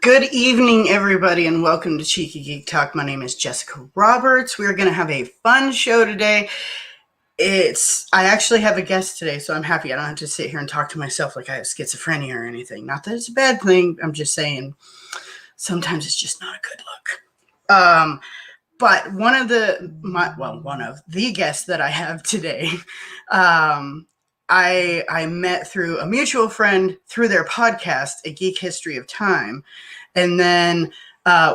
Good evening, everybody, and welcome to Cheeky Geek Talk. My name is Jessica Roberts. We're going to have a fun show today. I actually have a guest today, so I'm happy. I don't have to sit here and talk to myself like I have schizophrenia or anything. Not that it's a bad thing. I'm just saying sometimes it's just not a good look. But one of the guests that I have today, I met through a mutual friend through their podcast, A Geek History of Time. And then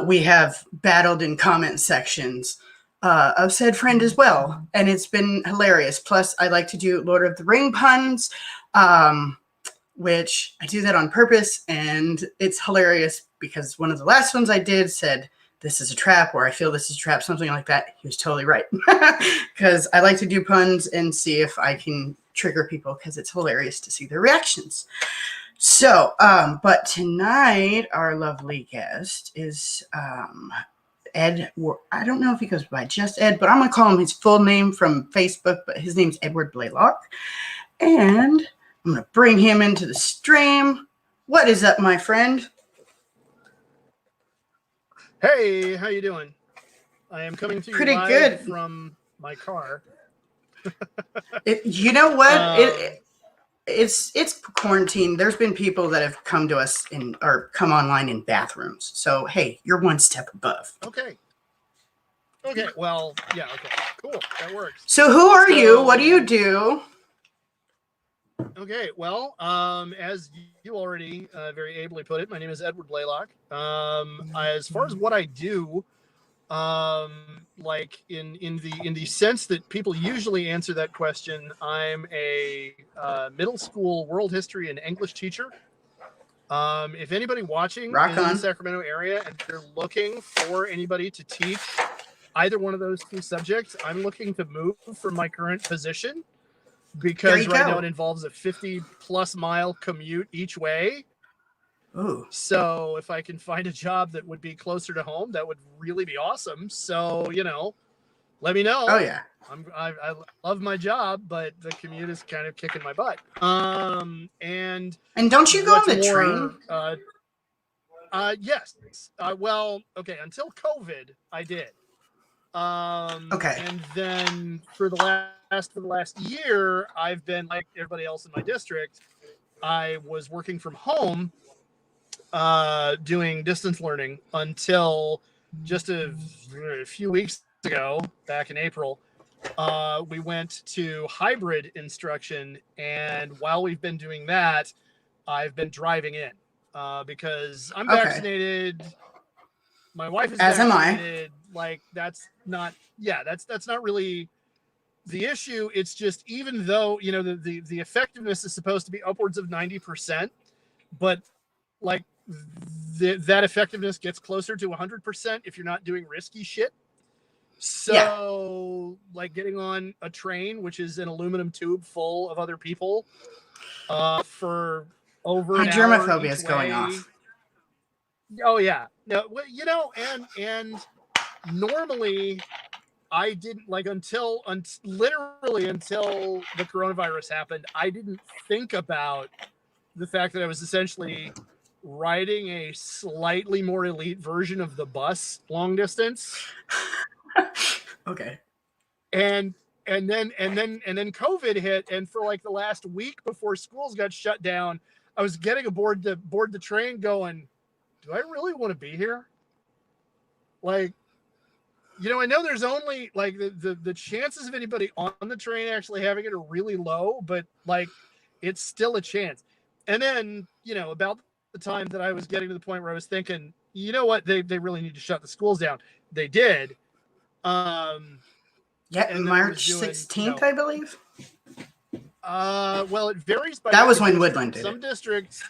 we have battled in comment sections of said friend as well. And it's been hilarious. Plus, I like to do Lord of the Ring puns, which I do that on purpose. And it's hilarious because one of the last ones I did said, "This is a trap," or "I feel this is a trap," something like that. He was totally right. Because I like to do puns and see if I can trigger people because it's hilarious to see their reactions. So, but tonight our lovely guest is Ed. I don't know if he goes by just Ed, but I'm going to call him his full name from Facebook, but his name's Edward Blaylock. And I'm going to bring him into the stream. What is up, my friend? Hey, how you doing? I am coming to you Pretty live good from my car. You know what? It's quarantine. There's been people that have come to us or come online in bathrooms. So hey, you're one step above. Okay. Well, yeah. Okay. Cool. That works. So who are you? What do you do? Okay. Well, as you already very ably put it, my name is Edward Blaylock. As far as what I do, like in the sense that people usually answer that question, I'm a middle school world history and English teacher. If anybody watching is in the Sacramento area and they're looking for anybody to teach either one of those two subjects, I'm looking to move from my current position because right now it involves a 50+ mile commute each way. Ooh. So if I can find a job that would be closer to home, that would really be awesome. So, let me know. Oh yeah. I love my job, but the commute is kind of kicking my butt. And don't you go on the train? Yes. Well, okay. Until COVID, I did. Okay. And then for the last year, I've been like everybody else in my district. I was working from home, doing distance learning until just a few weeks ago, back in April. We went to hybrid instruction, and while we've been doing that, I've been driving in because I'm vaccinated. My wife is vaccinated. Like that's not really the issue. It's just, even though the effectiveness is supposed to be upwards of 90%, but like that effectiveness gets closer to 100% if you're not doing risky shit. So like getting on a train, which is an aluminum tube full of other people, for over an hour germophobia is going off. Oh yeah. No, and normally I didn't literally until the coronavirus happened, I didn't think about the fact that I was essentially riding a slightly more elite version of the bus long distance. Okay. And then COVID hit, and for like the last week before schools got shut down, I was getting aboard the train going, do I really want to be here? Like, I know there's only like the chances of anybody on the train actually having it are really low, but like it's still a chance. And then, about the time that I was getting to the point where I was thinking, you know what, they really need to shut the schools down. They did. March 16th, I believe. Well, it varies by that was when Woodland did some districts.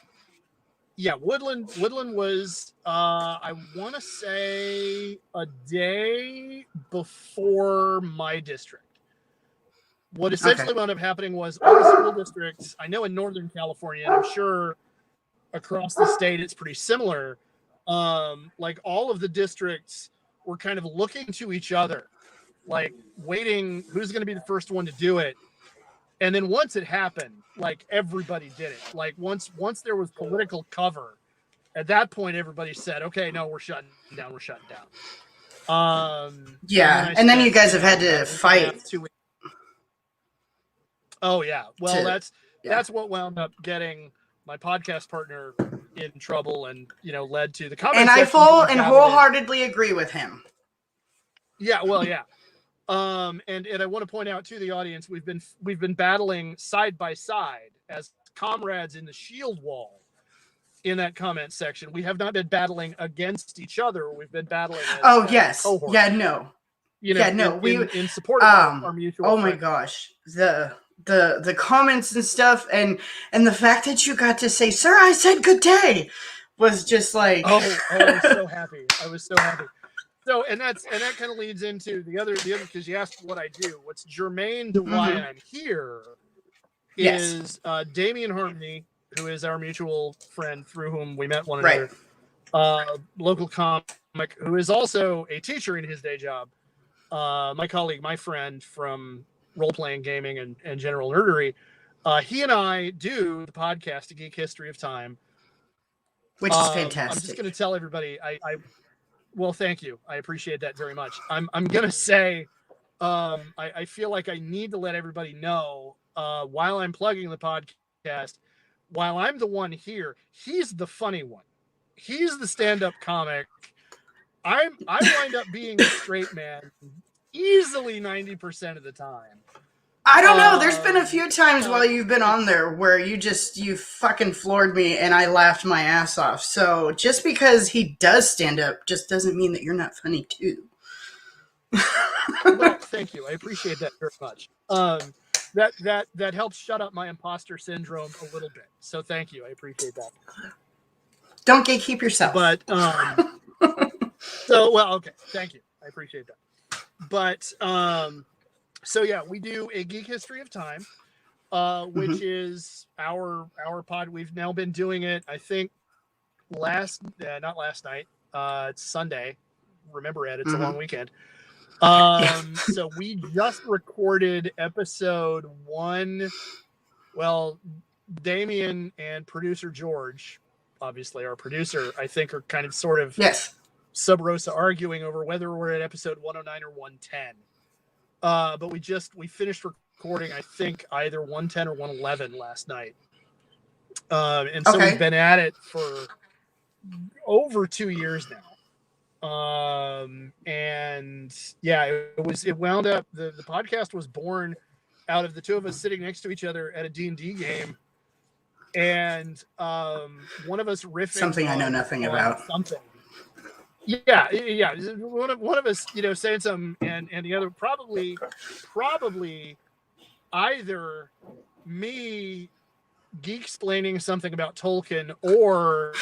Yeah, Woodland was, I want to say, a day before my district. What essentially wound up happening was all the school districts, I know in Northern California, and I'm sure across the state it's pretty similar, like all of the districts were kind of looking to each other, like waiting who's going to be the first one to do it. And then once it happened, like everybody did it. Like once there was political cover, at that point, everybody said, "Okay, no, we're shutting down. We're shutting down." Yeah, and then you guys have had to fight. 2 weeks. Oh yeah, well that's what wound up getting my podcast partner in trouble, and led to the comment. And I wholeheartedly agree with him. Yeah, well, yeah. And I want to point out to the audience, we've been battling side by side as comrades in the shield wall in that comment section. We have not been battling against each other. We've been battling as yes. cohorts. Yeah, no. In support of our mutual friend. My gosh. The comments and stuff and the fact that you got to say, "Sir, I said good day," was just like I was so happy. So and that kind of leads into the other because you asked what I do. What's germane to why I'm here is Damian Harmony, who is our mutual friend through whom we met one another. Local comic who is also a teacher in his day job. My colleague, my friend from role-playing gaming and general nerdery. He and I do the podcast, A Geek History of Time. Which is fantastic. I'm just going to tell everybody, well, thank you. I appreciate that very much. I'm going to say, I feel like I need to let everybody know, while I'm plugging the podcast, while I'm the one here, he's the funny one. He's the stand-up comic. I wind up being a straight man easily 90% of the time. I don't know. There's been a few times while you've been on there where you fucking floored me and I laughed my ass off. So just because he does stand up just doesn't mean that you're not funny too. Well, thank you. I appreciate that very much. That helps shut up my imposter syndrome a little bit. So thank you. I appreciate that. Don't gatekeep yourself. But okay. Thank you. I appreciate that. But so yeah, we do A Geek History of Time, which is our pod. We've now been doing it, I think, not last night. It's Sunday. Remember, Ed, it's a long weekend. So we just recorded episode 1. Well, Damien and producer George, obviously our producer, I think are kind of sort of sub rosa arguing over whether we're at episode 109 or 110. But we finished recording, I think, either 110 or 111 last night. And so we've been at it for over 2 years now. And yeah, it wound up, the podcast was born out of the two of us sitting next to each other at a D&D game. And one of us riffing something I know nothing about. Something. Yeah. One of us, saying something, and the other probably either me geek-splaining something about Tolkien or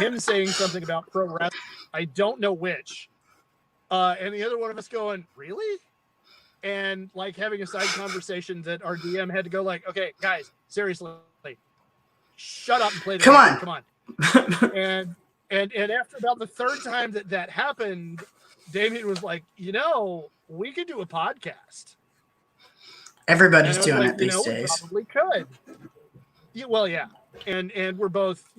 him saying something about pro wrestling. I don't know which. And the other one of us going, really? And like having a side conversation that our DM had to go like, okay, guys, seriously, shut up and play the game. Come on. And after about the third time that happened, Damien was like, we could do a podcast. Everybody's doing it these days. We probably could. Yeah, well, yeah. And we're both,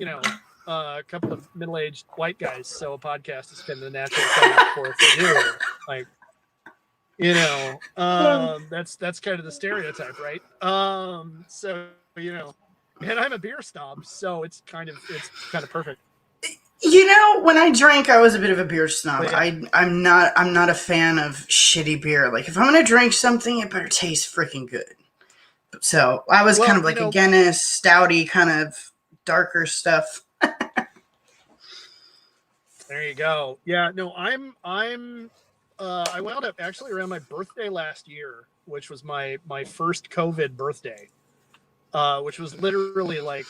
a couple of middle-aged white guys, so a podcast is kind of the natural thing for us to do. That's kind of the stereotype, right? So, and I'm a beer snob, so it's kind of perfect. When I drank, I was a bit of a beer snob. Yeah. I'm not a fan of shitty beer. Like, if I'm going to drink something, it better taste freaking good. So I was kind of like a Guinness, stouty, kind of darker stuff. There you go. Yeah, no, I wound up actually around my birthday last year, which was my first COVID birthday, which was literally like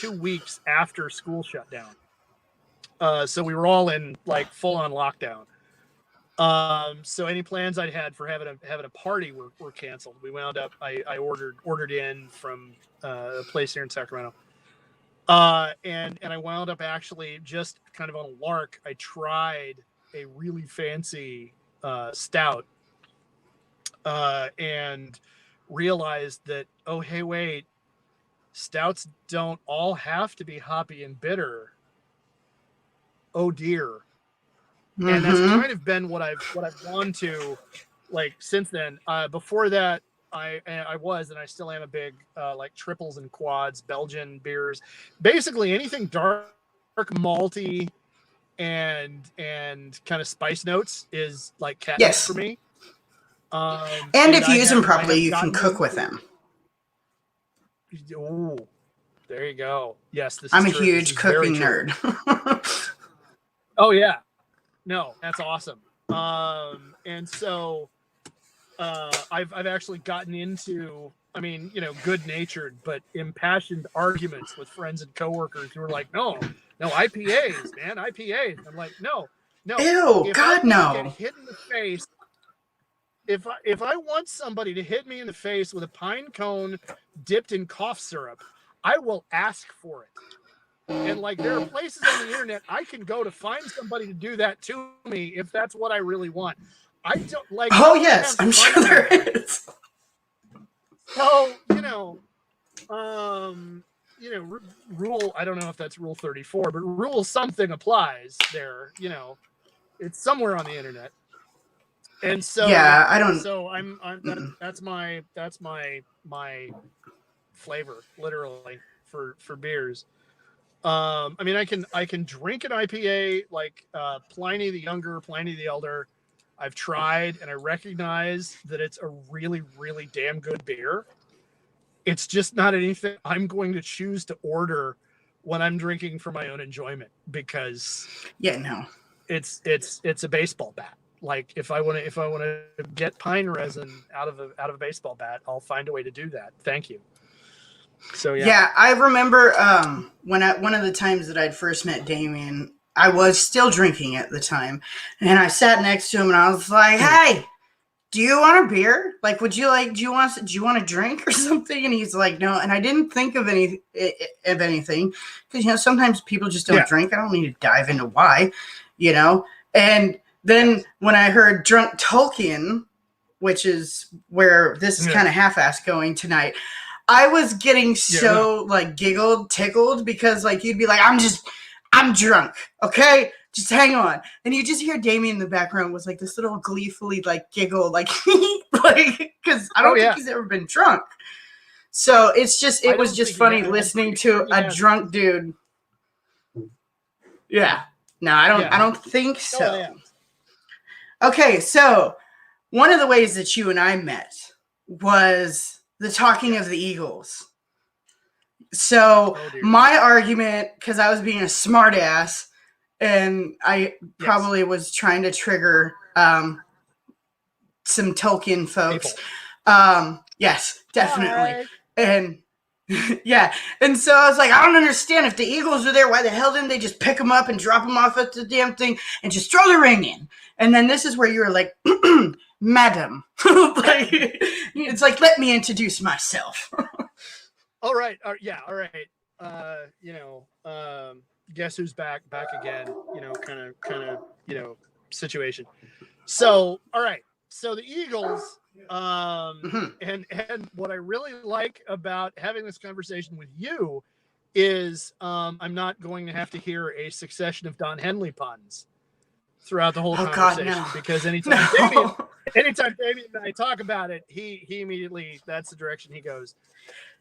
2 weeks after school shut down. So we were all in like full on lockdown. So any plans I'd had for having a party were canceled. We wound up, I ordered in from a place here in Sacramento. And I wound up actually just kind of on a lark. I tried a really fancy stout and realized that, oh, hey, wait, stouts don't all have to be hoppy and bitter. oh dear. And that's kind of been what I've gone to, like, since then. Before that, I was, and I still am, a big like triples and quads, Belgian beers, basically anything dark, malty, and kind of spice notes is like catnip for me. And if you use them properly, you can cook with them. Oh, there you go. Yes, I'm a huge cooking nerd. Oh yeah. No, that's awesome. And so I've actually gotten into, I mean, you know, good-natured but impassioned arguments with friends and coworkers who are like, no, IPAs, man, IPAs. I'm like, no. Ew, God, no. Get hit in the face. If I want somebody to hit me in the face with a pine cone dipped in cough syrup, I will ask for it. And like, there are places on the internet I can go to find somebody to do that to me if that's what I really want. I don't like. Oh yes, I'm sure there is. So rule. I don't know if that's Rule 34, but rule something applies there. You know, it's somewhere on the internet. And so yeah, I don't. So that's my flavor, literally, for beers. I mean, I can drink an IPA like Pliny the Younger, Pliny the Elder. I've tried, and I recognize that it's a really, really damn good beer. It's just not anything I'm going to choose to order when I'm drinking for my own enjoyment, because it's a baseball bat. Like, if I want to get pine resin out of a baseball bat, I'll find a way to do that. Thank you. So yeah, I remember one of the times that I'd first met Damien, I was still drinking at the time, and I sat next to him and I was like, "Hey, do you want a beer? Like, do you want a drink or something?" And he's like, "No." And I didn't think of anything because sometimes people just don't drink. I don't need to dive into why, And then when I heard Drunk Tolkien, which is where this is kind of half-assed going tonight, I was getting so tickled because like you'd be like, I'm drunk, okay? Just hang on. And you just hear Damien in the background was like this little gleefully like giggle, like because I don't think he's ever been drunk. So it was just funny listening to a drunk dude. Yeah. No, I don't think so. Oh, yeah. Okay, so one of the ways that you and I met was the Talking of the Eagles. So my argument, because I was being a smart ass, and I probably was trying to trigger some Tolkien folks. Yes, definitely. And and so I was like, I don't understand. If the Eagles are there, why the hell didn't they just pick them up and drop them off at the damn thing and just throw the ring in? And then this is where you were like, madam. It's like, let me introduce myself. All right. Guess who's back again, kind of situation. So, all right. So the Eagles, and what I really like about having this conversation with you is I'm not going to have to hear a succession of Don Henley puns throughout the whole conversation. God, no. Because anytime Damien and I talk about it, he immediately, that's the direction he goes.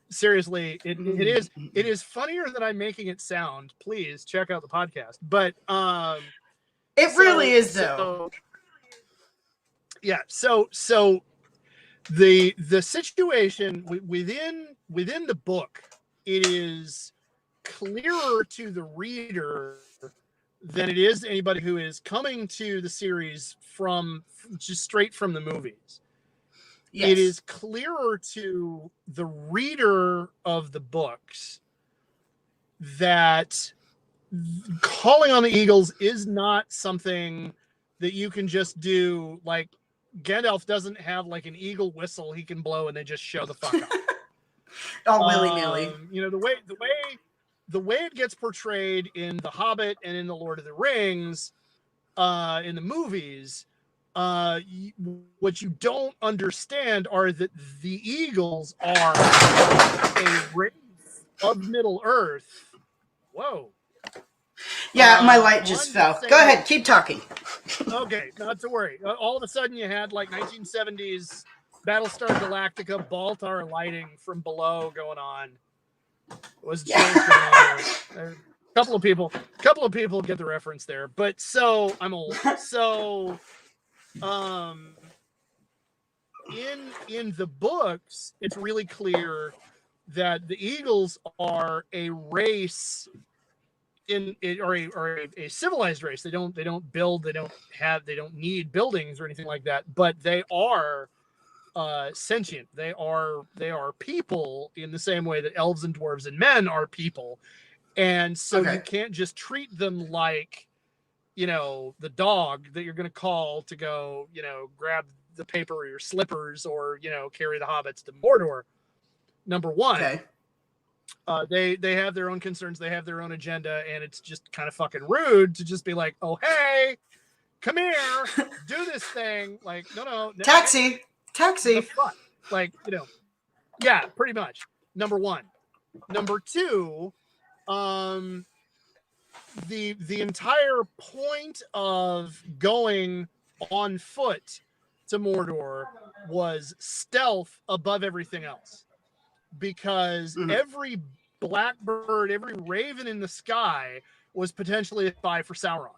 Seriously, it is funnier than I'm making it sound. Please check out the podcast. But it really is though. So the situation within the book, it is clearer to the reader than it is to anybody who is coming to the series from just straight from the movies. Yes. It is clearer to the reader of the books that calling on the Eagles is not something that you can just do. Like, Gandalf doesn't have like an eagle whistle he can blow and they just show the fuck up. All willy-nilly. The way it gets portrayed in The Hobbit and in The Lord of the Rings, in the movies, what you don't understand are that the Eagles are a race of Middle Earth. Whoa. Yeah, my light just on the fell. same Go ahead, keep talking. Okay, not to worry. All of a sudden, you had like 1970s Battlestar Galactica Baltar lighting from below going on. It was chills going on there. A couple of people get the reference there. But so I'm old. So, in the books, it's really clear that the Eagles are a race or a civilized race. They don't build, they don't need buildings or anything like that, but they are sentient. They are people in the same way that elves and dwarves and men are people. And so you can't just treat them like, the dog that you're going to call to go, grab the paper or your slippers or, carry the hobbits to Mordor. Number one. Okay. They have their own concerns, they have their own agenda, and it's just kind of fucking rude to just be like, oh, hey, come here, do this thing. Like, no. Taxi. The fuck? Like, yeah, pretty much. Number one. Number two, the entire point of going on foot to Mordor was stealth above everything else. Because every blackbird, every raven in the sky was potentially a spy for Sauron.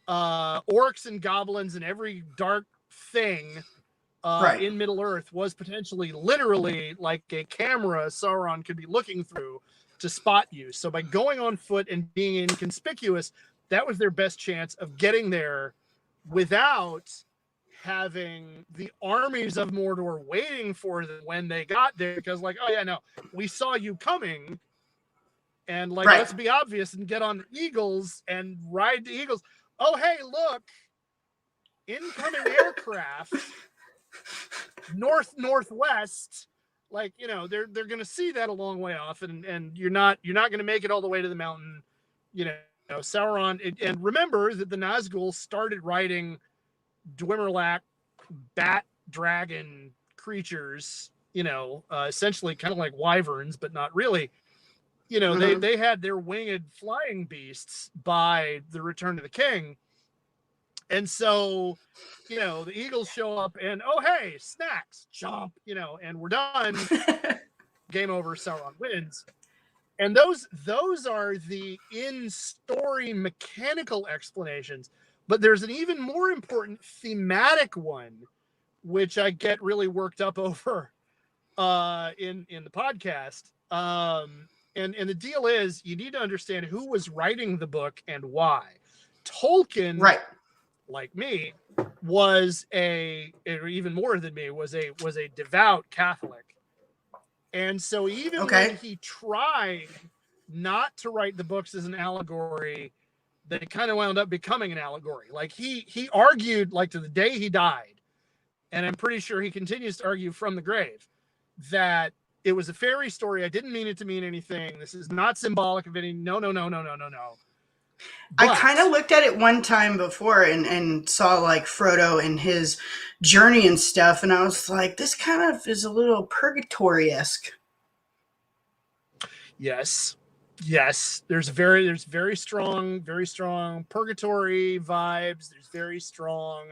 Orcs and goblins and every dark thing in Middle-earth was potentially literally like a camera Sauron could be looking through to spot you. So by going on foot and being inconspicuous, that was their best chance of getting there without having the armies of Mordor waiting for them when they got there, because like, oh yeah, no, we saw you coming, and like, let's be obvious and get on Eagles and ride the Eagles. Oh, hey, look, incoming aircraft, northwest. Like, they're gonna see that a long way off, and you're not gonna make it all the way to the mountain. Sauron, and remember that the Nazgul started riding Dwimmerlack bat dragon creatures, essentially kind of like wyverns, but not really. They had their winged flying beasts by the Return of the King. And so, the Eagles show up and, oh, hey, snacks, chomp, and we're done. Game over, Sauron wins. And those are the in-story mechanical explanations. But there's an even more important thematic one, which I get really worked up over in the podcast. And the deal is, you need to understand who was writing the book and why. Tolkien, like me, was or even more than me, was a devout Catholic. And so even when he tried not to write the books as an allegory, they kind of wound up becoming an allegory. Like he argued, like, to the day he died, and I'm pretty sure he continues to argue from the grave, that it was a fairy story. I didn't mean it to mean anything. This is not symbolic of any. No. I kind of looked at it one time before and saw like Frodo and his journey and stuff, and I was like, this kind of is a little purgatory-esque. Yes. There's very strong purgatory vibes. There's very strong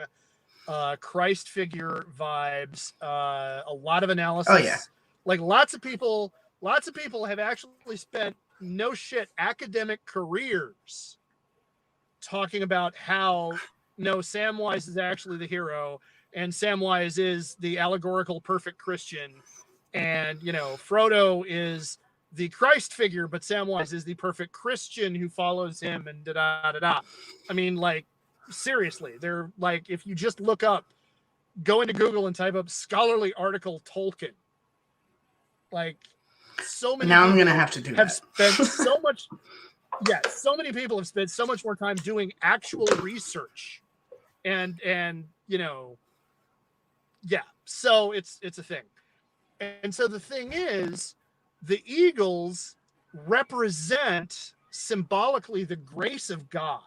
Christ figure vibes. A lot of analysis. Oh yeah. Like lots of people have actually spent academic careers talking about how Samwise is actually the hero, and Samwise is the allegorical perfect Christian, and Frodo is the Christ figure, but Samwise is the perfect Christian who follows him, and da-da-da-da. I mean, like, seriously, they're like, if you just go into Google and type up scholarly article Tolkien, like, so many now I'm going to have to do have that. spent so much. Yeah, so many people have spent so much more time doing actual research, and so it's a thing. And so the thing is, the Eagles represent symbolically the grace of God.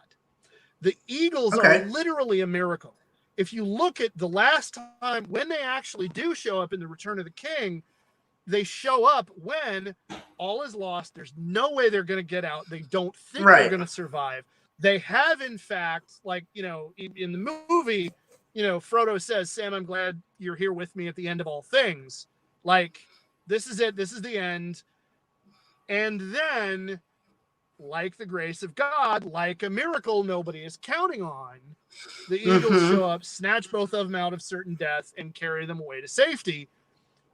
The Eagles are literally a miracle. If you look at the last time when they actually do show up in the Return of the King, they show up when all is lost. There's no way they're going to get out. They don't think Right. they're going to survive. They have, in fact, like, in the movie, Frodo says, Sam, I'm glad you're here with me at the end of all things. Like, this is it. This is the end. And then, like the grace of God, like a miracle nobody is counting on, the eagles show up, snatch both of them out of certain death, and carry them away to safety.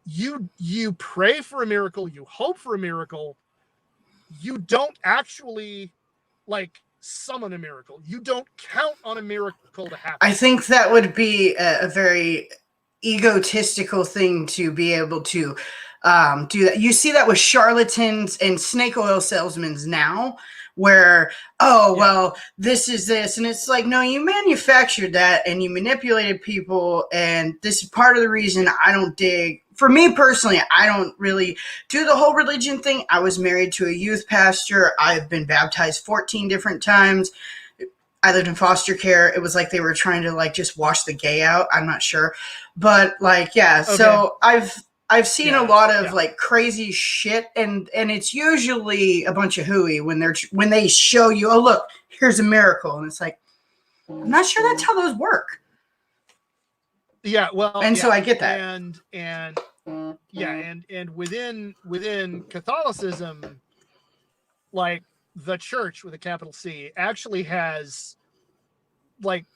You pray for a miracle, you hope for a miracle. You don't actually, like, summon a miracle. You don't count on a miracle to happen. I think that would be a very egotistical thing to be able to do that. You see that with charlatans and snake oil salesmen now, where, well, this is this. And it's like, no, you manufactured that and you manipulated people. And this is part of the reason I don't dig. For me personally, I don't really do the whole religion thing. I was married to a youth pastor. I've been baptized 14 different times. I lived in foster care. It was like they were trying to, like, just wash the gay out. I'm not sure. But, like, yeah. Okay. So I've seen a lot of like crazy shit, and it's usually a bunch of hooey when they show you, oh, look, here's a miracle. And it's like, I'm not sure that's how those work. Yeah, well, and so I get that. And within Catholicism, like, the church with a capital C actually has, like,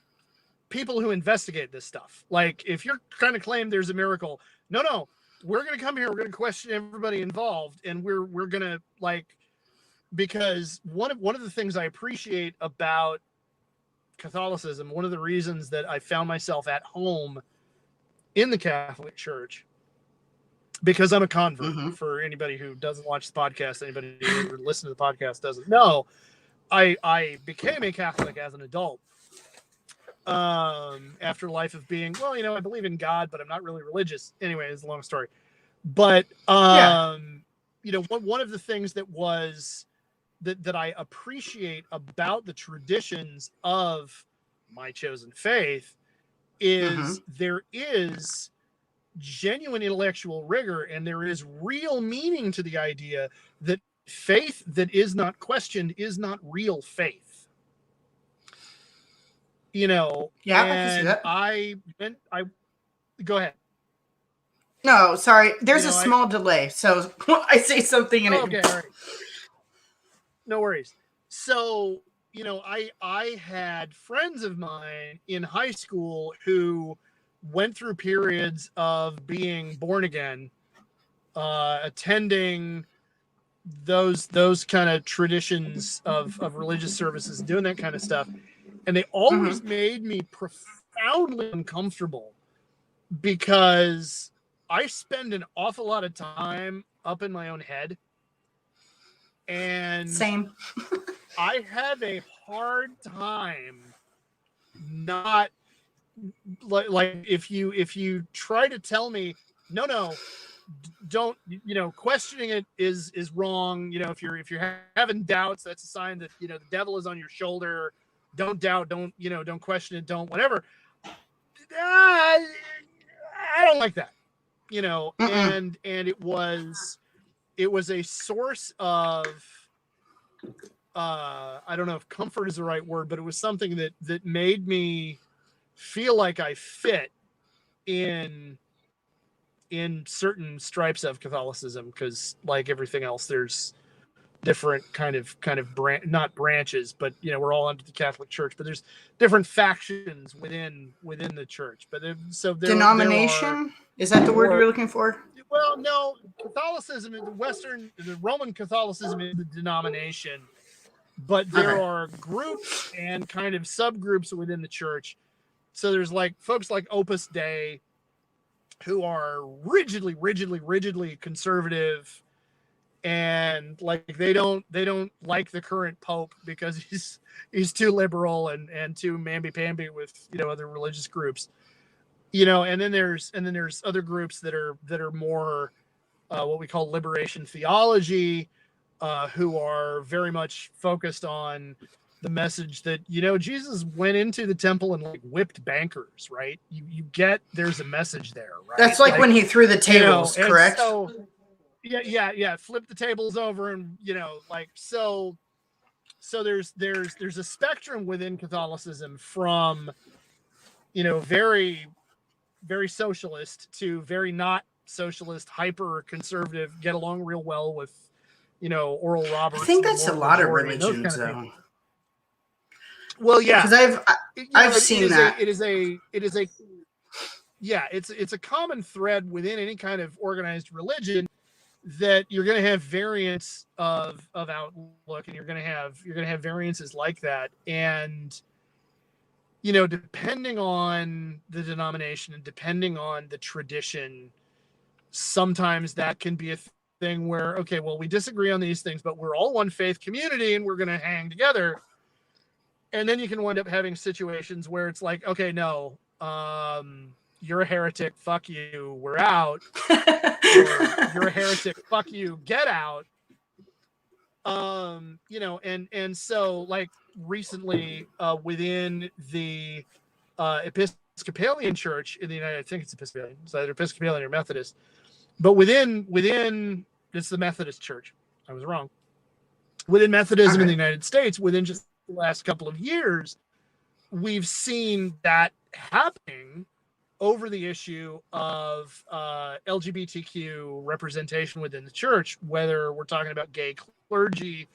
people who investigate this stuff. Like, if you're trying to claim there's a miracle, no, we're going to come here, we're going to question everybody involved, and we're going to, like, because one of the things I appreciate about Catholicism, one of the reasons that I found myself at home in the Catholic Church, because I'm a convert, for anybody who doesn't watch the podcast, anybody who listens to the podcast doesn't know, I became a Catholic as an adult. After a life of being, well, I believe in God, but I'm not really religious. Anyway, it's a long story. But, one of the things that I appreciate about the traditions of my chosen faith is there is genuine intellectual rigor, and there is real meaning to the idea that faith that is not questioned is not real faith. I can see that. I go ahead. No, sorry. There's a small delay. So I say something and okay, all right. No worries. So, I had friends of mine in high school who went through periods of being born again, attending those kind of traditions of religious services, doing that kind of stuff. And they always made me profoundly uncomfortable, because I spend an awful lot of time up in my own head. And same. I have a hard time not, like, if you try to tell me, no, don't, questioning it is wrong. If you're having doubts, that's a sign that, the devil is on your shoulder. Don't doubt, don't question it, don't whatever. I don't like that, and it was a source of, I don't know if comfort is the right word, but it was something that made me feel like I fit in certain stripes of Catholicism, because, like everything else, there's different kind of not branches, but we're all under the Catholic Church, but there's different factions within the church. But denomination, is that the word you're looking for? Well, no, Catholicism, the Roman Catholicism is the denomination, but there are groups and kind of subgroups within the church. So there's, like, folks like Opus Dei, who are rigidly conservative, and, like, they don't like the current pope because he's too liberal and too mamby-pamby with other religious groups, and then there's other groups that are more what we call liberation theology, who are very much focused on the message that Jesus went into the temple and, like, whipped bankers, right? You get, there's a message there, right? That's like when he threw the tables, correct? yeah. Flip the tables over, and like so there's a spectrum within Catholicism from very very socialist to very not socialist, hyper conservative, get along real well with Oral Roberts. I think that's a lot of religions, kind of though. people. Well, yeah, because I've seen that. It's a common thread within any kind of organized religion that you're going to have variants of outlook, and you're going to have variances like that, and depending on the denomination and depending on the tradition, sometimes that can be a thing where, okay, well, we disagree on these things, but we're all one faith community and we're going to hang together. And then you can wind up having situations where it's like, okay, no, you're a heretic, fuck you, we're out. Or you're a heretic, fuck you, get out. And so like recently within the Episcopalian Church in the United, I think it's Episcopalian, it's either Episcopalian or Methodist, but within it's the Methodist Church. I was wrong. Within Methodism in the United States, within just the last couple of years, we've seen that happening over the issue of LGBTQ representation within the church, whether we're talking about gay clergy,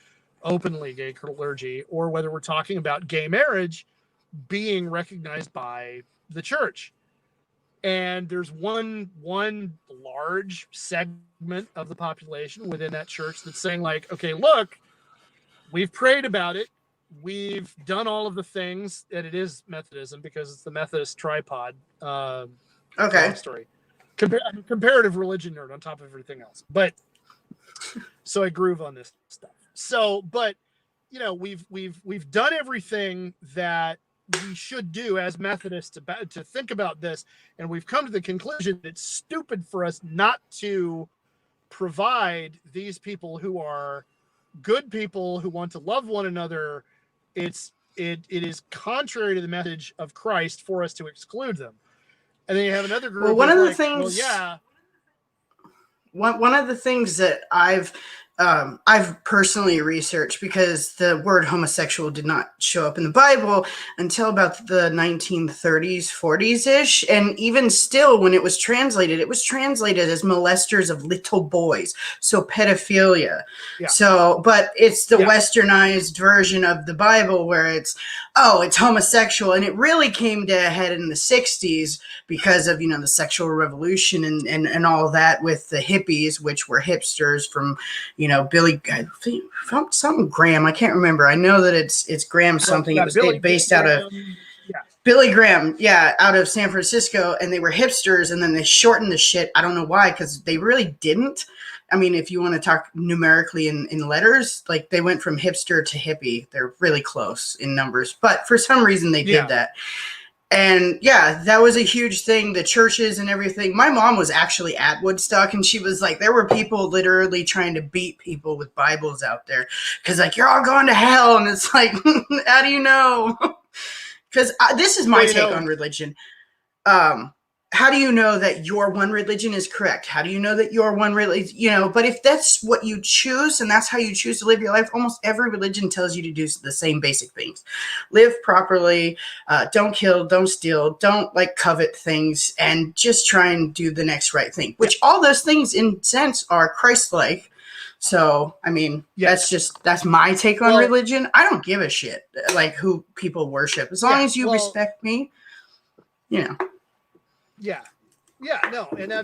openly gay clergy, or whether we're talking about gay marriage being recognized by the church. And there's one large segment of the population within that church that's saying like, okay, look, we've prayed about it. We've done all of the things, and it is Methodism because it's the Methodist tripod story. Comparative religion nerd on top of everything else. But so I groove on this stuff. So, but we've done everything that we should do as Methodists to think about this, and we've come to the conclusion that it's stupid for us not to provide these people who are good people who want to love one another. It is contrary to the message of Christ for us to exclude them. And then you have another group. Well, one of the things that I've personally researched, because the word homosexual did not show up in the Bible until about the 1930s, 40s-ish. And even still, when it was translated as molesters of little boys. So pedophilia. Yeah. So, but it's the westernized version of the Bible where it's homosexual. And it really came to a head in the 60s because of, the sexual revolution and all that with the hippies, which were hipsters from, Billy, I think something Graham. I can't remember. I know that it's Graham something. It was based out of Billy Graham, out of San Francisco, and they were hipsters, and then they shortened the shit. I don't know why, because they really didn't. I mean, if you want to talk numerically in letters, like they went from hipster to hippie. They're really close in numbers, but for some reason they did that. And that was a huge thing. The churches and everything. My mom was actually at Woodstock, and she was like, there were people literally trying to beat people with Bibles out there because like, you're all going to hell. And it's like, how do you know? Because this is my take on religion. How do you know that your one religion is correct? How do you know that your one religion, but if that's what you choose and that's how you choose to live your life, almost every religion tells you to do the same basic things. Live properly, don't kill, don't steal, don't covet things, and just try and do the next right thing, which all those things in sense are Christ-like. So, I mean, that's my take on religion. I don't give a shit who people worship. As long as you respect me, Yeah, no, and the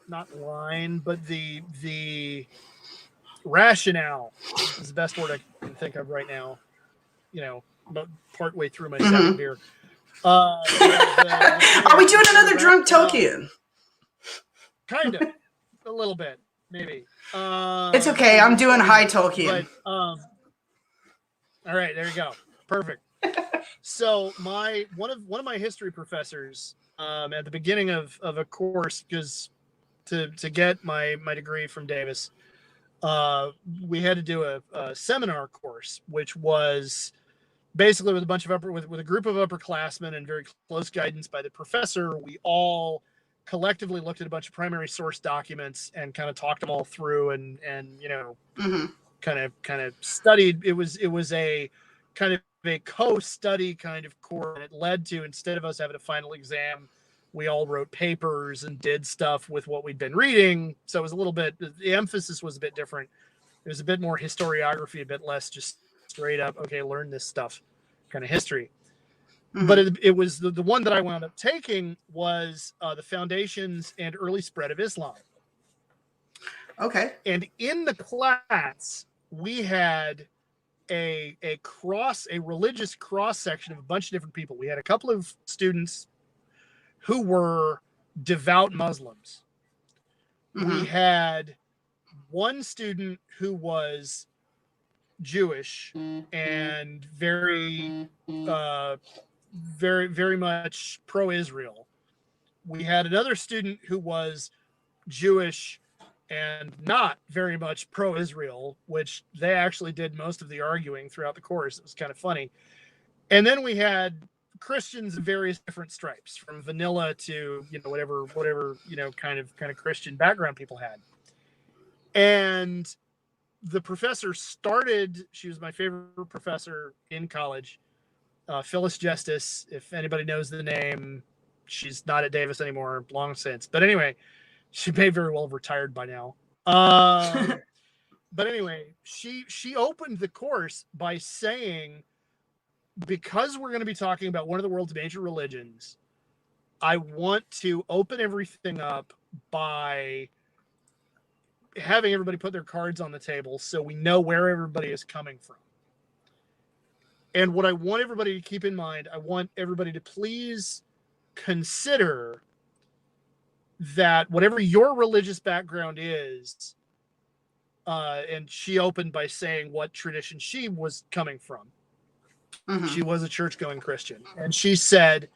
not line, but the rationale is the best word I can think of right now. About partway through my second beer. Are we doing another drunk Tolkien? Kind of, a little bit, maybe. It's okay. I'm doing high Tolkien. But, all right, there you go. Perfect. So one of my history professors at the beginning of a course, because to get my degree from Davis, we had to do a seminar course, which was basically with a bunch of with a group of upperclassmen and very close guidance by the professor. We all collectively looked at a bunch of primary source documents and kind of talked them all through and Mm-hmm. kind of studied. It was a kind of a co-study kind of course, and it led to, instead of us having a final exam, we all wrote papers and did stuff with what we'd been reading. So it was a little bit, the emphasis was a bit different. It was a bit more historiography, a bit less just straight up, okay, learn this stuff kind of history. Mm-hmm. But it was the one that I wound up taking was the Foundations and Early Spread of Islam. Okay. And in the class, we had a religious cross section of a bunch of different people. We had a couple of students who were devout Muslims. Mm-hmm. We had one student who was Jewish and very much pro-Israel. We had another student who was Jewish and not very much pro-Israel, which they actually did most of the arguing throughout the course. It was kind of funny. And then we had Christians of various different stripes, from vanilla to, whatever, kind of Christian background people had. And the professor started, she was my favorite professor in college, Phyllis Justice. If anybody knows the name, she's not at Davis anymore, long since. But anyway, she may very well have retired by now. But anyway, she opened the course by saying, because we're going to be talking about one of the world's major religions, I want to open everything up by having everybody put their cards on the table so we know where everybody is coming from. And what I want everybody to keep in mind, I want everybody to please consider that whatever your religious background is, and she opened by saying what tradition she was coming from. Mm-hmm. She was a church-going Christian. And she said,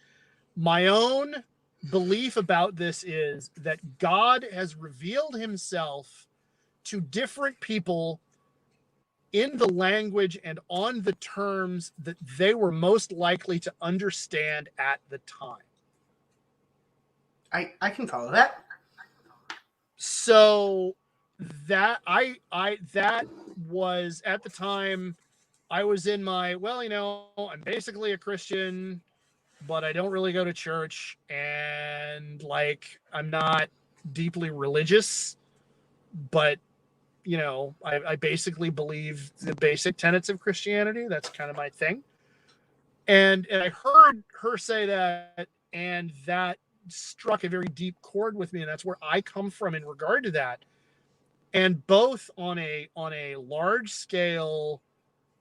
my own belief about this is that God has revealed himself to different people in the language and on the terms that they were most likely to understand at the time. I can follow that. So that that was, at the time, I was in my, I'm basically a Christian, but I don't really go to church, and I'm not deeply religious, but I basically believe the basic tenets of Christianity. That's kind of my thing. And I heard her say that, and that struck a very deep chord with me. And that's where I come from in regard to that. And both on a large scale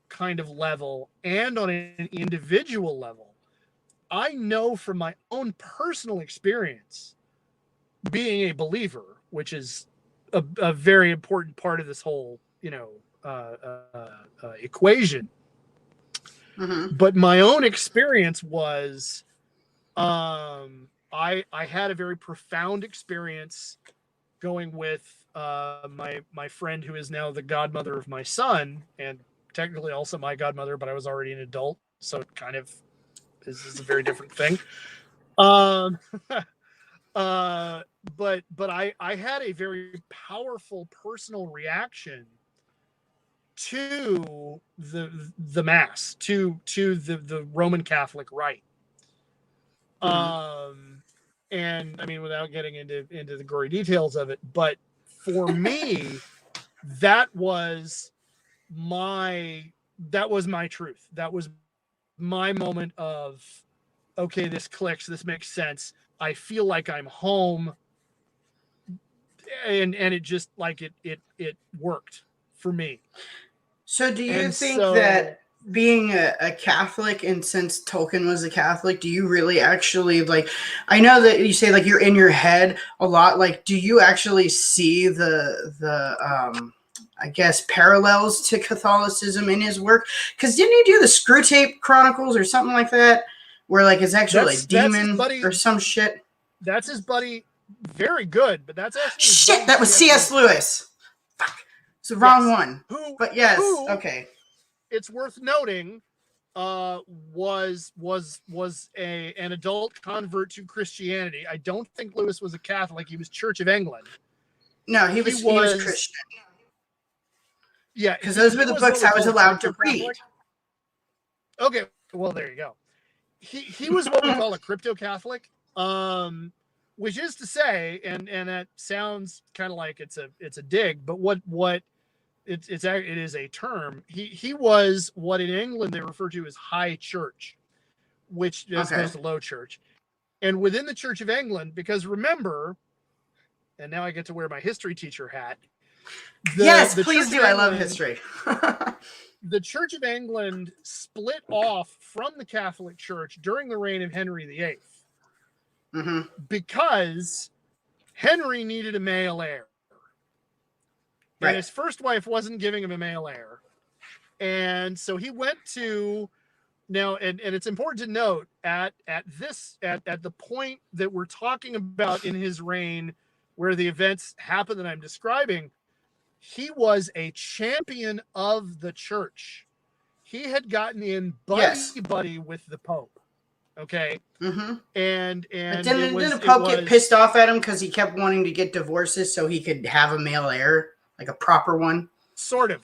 kind of level and on an individual level, I know from my own personal experience, being a believer, which is a very important part of this whole, equation. Mm-hmm. But my own experience was, I had a very profound experience going with my friend who is now the godmother of my son, and technically also my godmother, but I was already an adult, so it kind of is a very different thing. But I had a very powerful personal reaction to the Mass, to the Roman Catholic rite. Mm-hmm. And I mean, without getting into the gory details of it, but for me, that was my truth. That was my moment of, okay, this clicks, this makes sense. I feel like I'm home, and it just it worked for me. So do you think that being a Catholic, and since Tolkien was a Catholic, do you really actually I know that you say you're in your head a lot, do you actually see the I guess parallels to Catholicism in his work? Because didn't he do the Screwtape Chronicles or something like that, where it's actually demon or some shit? That's his buddy. Very good, but that's actually shit. That was C.S. Lewis. Fuck, it's the wrong one. But yes, okay. It's worth noting, was an adult convert to Christianity. I don't think Lewis was a Catholic. He was Church of England. No, he was Christian. Yeah, because those were the books I was allowed to read. Okay, well there you go. He was what we call a crypto Catholic, which is to say, and that sounds kind of like it's a dig, but what it is a term. He was what in England they refer to as high church, which as opposed to low church. And within the Church of England, because remember, and now I get to wear my history teacher hat. Yes, please do. I love history. The Church of England split off from the Catholic Church during the reign of Henry VIII because Henry needed a male heir. And his first wife wasn't giving him a male heir. And so he went to now, and it's important to note at the point that we're talking about in his reign, where the events happen that I'm describing, he was a champion of the church. He had gotten in buddy with the Pope. Okay. And didn't the Pope get pissed off at him because he kept wanting to get divorces so he could have a male heir, like a proper one? Sort of.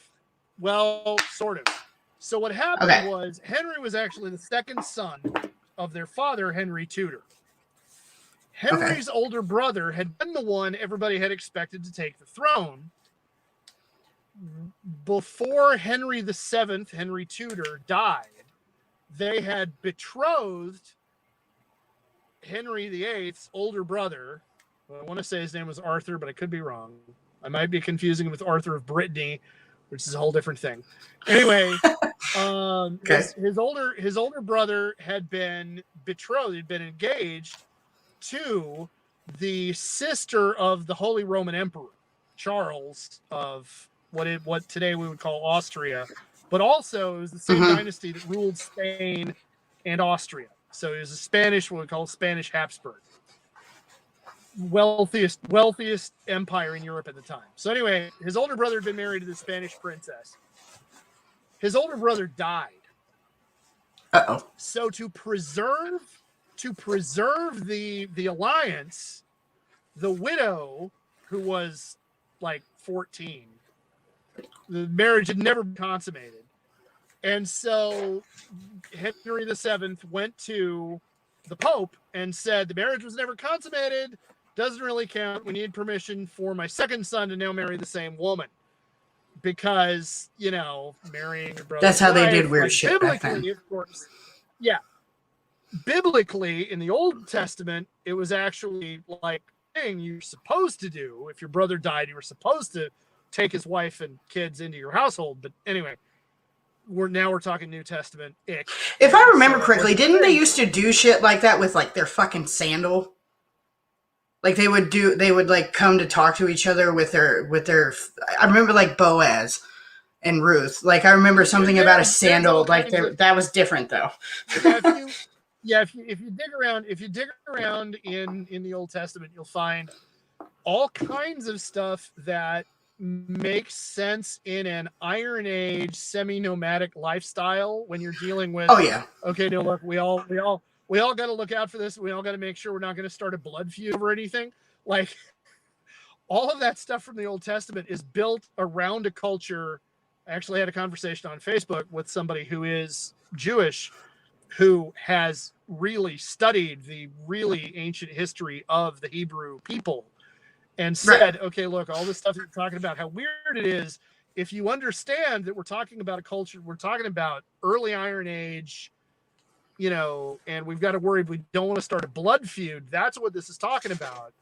Well, sort of. So what happened was Henry was actually the second son of their father, Henry Tudor. Henry's older brother had been the one everybody had expected to take the throne. Before Henry VII, Henry Tudor, died, they had betrothed Henry VIII's older brother. Well, I want to say his name was Arthur, but I could be wrong. I might be confusing him with Arthur of Brittany, which is a whole different thing. Anyway, his older brother had been betrothed, had been engaged to the sister of the Holy Roman Emperor, Charles of what today we would call Austria, but also it was the same dynasty that ruled Spain and Austria. So it was a Spanish, what we call Spanish Habsburg. Wealthiest empire in Europe at the time. So anyway, his older brother had been married to the Spanish princess. His older brother died. So to preserve the alliance, the widow, who was like 14, the marriage had never been consummated. And so Henry VII went to the Pope and said, the marriage was never consummated, doesn't really count. We need permission for my second son to now marry the same woman. Because, marrying your brother's That's how they did weird like, shit back then. Of course. Yeah. Biblically, in the Old Testament, it was actually like a thing you're supposed to do. If your brother died, you were supposed to take his wife and kids into your household. But anyway, we're talking New Testament. If I remember correctly, didn't they used to do shit like that with like their fucking sandal? Like they would like come to talk to each other with their. I remember like Boaz and Ruth. Like I remember something about a sandal. Like that was different though. If you dig around in the Old Testament, you'll find all kinds of stuff that makes sense in an Iron Age semi-nomadic lifestyle when you're dealing with. Okay, no, look, we all got to look out for this. We all got to make sure we're not going to start a blood feud or anything. Like all of that stuff from the Old Testament is built around a culture. I actually had a conversation on Facebook with somebody who is Jewish, who has really studied the really ancient history of the Hebrew people and said, okay, look, all this stuff you're talking about, how weird it is. If you understand that we're talking about a culture, we're talking about early Iron Age, and we've got to worry we don't want to start a blood feud. That's what this is talking about.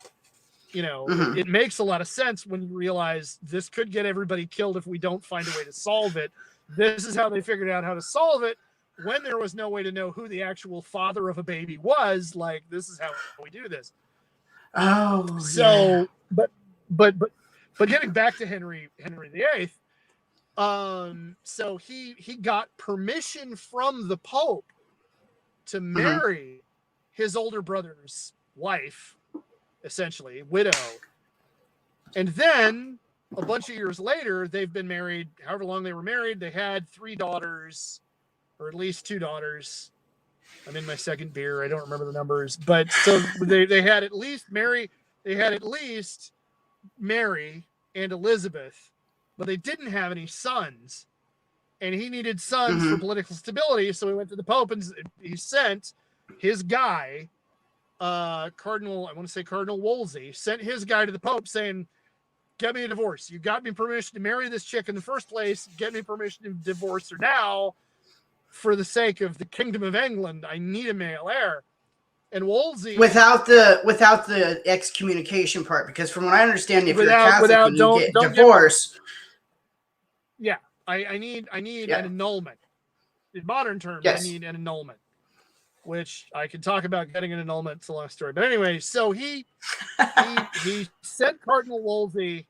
It makes a lot of sense when you realize this could get everybody killed if we don't find a way to solve it. This is how they figured out how to solve it when there was no way to know who the actual father of a baby was. Like, this is how we do this. But getting back to Henry VIII, so he got permission from the Pope to marry his older brother's wife, essentially widow, and then a bunch of years later, they've been married. However long they were married, they had 3 daughters. or at least 2 daughters. I'm in my second beer. I don't remember the numbers, but so they had at least Mary. They had at least Mary and Elizabeth, but they didn't have any sons. And he needed sons for political stability, so he went to the Pope and he sent his guy, Cardinal. I want to say Cardinal Wolsey, sent his guy to the Pope saying, "Get me a divorce. You got me permission to marry this chick in the first place. Get me permission to divorce her now. For the sake of the Kingdom of England, I need a male heir." And Wolsey, without the excommunication part, because from what I understand, if you're a Catholic and you get divorced, yeah, I need an annulment. In modern terms, I need an annulment, which I can talk about getting an annulment. It's a long story, but anyway, so he sent Cardinal Wolsey.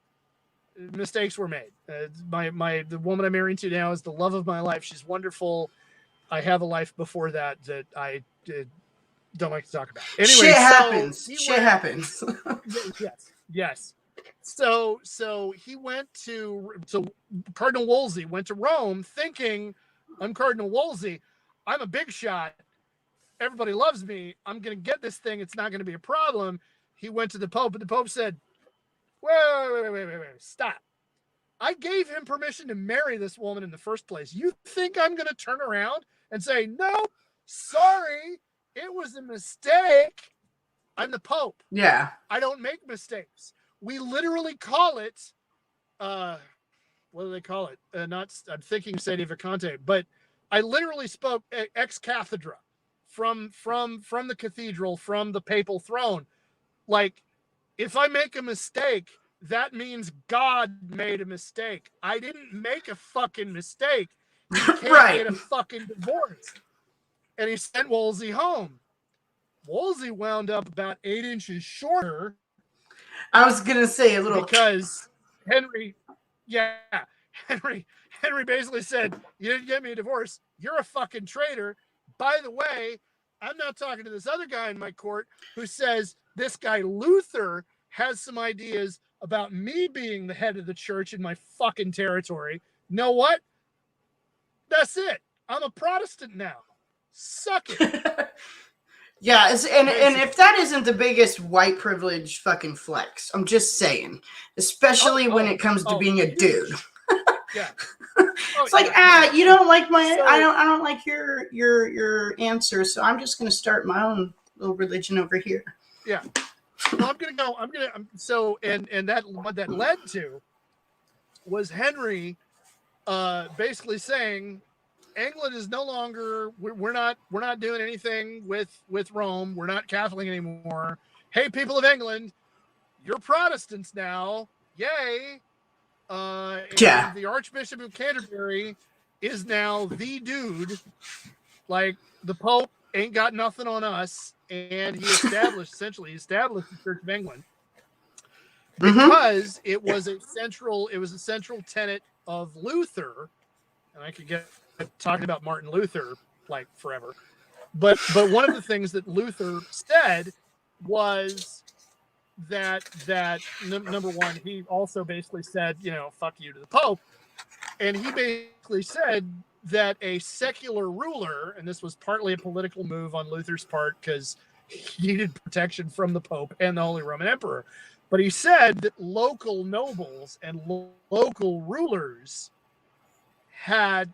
Mistakes were made. The woman I'm married to now is the love of my life. She's wonderful. I have a life before that I don't like to talk about. Anyway, shit happens. Shit happens. Yes. So he went to Cardinal Wolsey went to Rome thinking, I'm Cardinal Wolsey. I'm a big shot. Everybody loves me. I'm going to get this thing. It's not going to be a problem. He went to the Pope, and the Pope said, wait, stop. I gave him permission to marry this woman in the first place. You think I'm going to turn around and say, no, sorry, it was a mistake? I'm the Pope. Yeah. I don't make mistakes. We literally call it, what do they call it? I'm thinking Sede Vacante, but I literally spoke ex cathedra from the cathedral, from the papal throne. Like, if I make a mistake, that means God made a mistake. I didn't make a fucking mistake. You can't get a fucking divorce. And he sent Wolsey home. Wolsey wound up about 8 inches shorter. I was gonna say a little, because Henry basically said, you didn't get me a divorce. You're a fucking traitor. By the way, I'm not talking to this other guy in my court who says this guy Luther has some ideas about me being the head of the church in my fucking territory. Know what? That's it. I'm a Protestant now. Suck it. Yeah, and if that isn't the biggest white privilege fucking flex, I'm just saying, especially when it comes to being a dude. Yeah. It's like, you don't like my, I don't like your answer, so I'm just gonna start my own little religion over here. Yeah. Well, so that what that led to was Henry basically saying, England is no longer, we're not doing anything with Rome. We're not Catholic anymore. Hey, people of England, you're Protestants now. Yay. The Archbishop of Canterbury is now the dude. Like, the Pope ain't got nothing on us. And he established the Church of England because it was a central tenet of Luther. And I could get talking about Martin Luther like forever. But one of the things that Luther said was that number one, he also basically said, fuck you to the Pope. And he basically said that a secular ruler, and this was partly a political move on Luther's part because he needed protection from the Pope and the Holy Roman Emperor. But he said that local nobles and local rulers had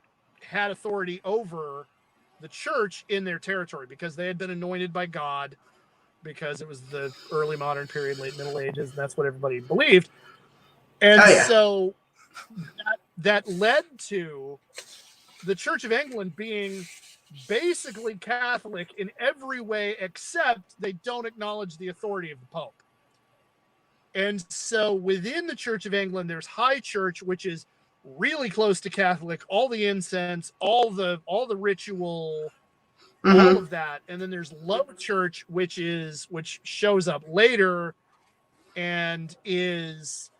authority over the church in their territory because they had been anointed by God, because it was the early modern period, late Middle Ages, and that's what everybody believed. And so that led to the Church of England being basically Catholic in every way, except they don't acknowledge the authority of the Pope. And so within the Church of England, there's High Church, which is really close to Catholic, all the incense, all the ritual, all of that. And then there's Low Church, which shows up later and is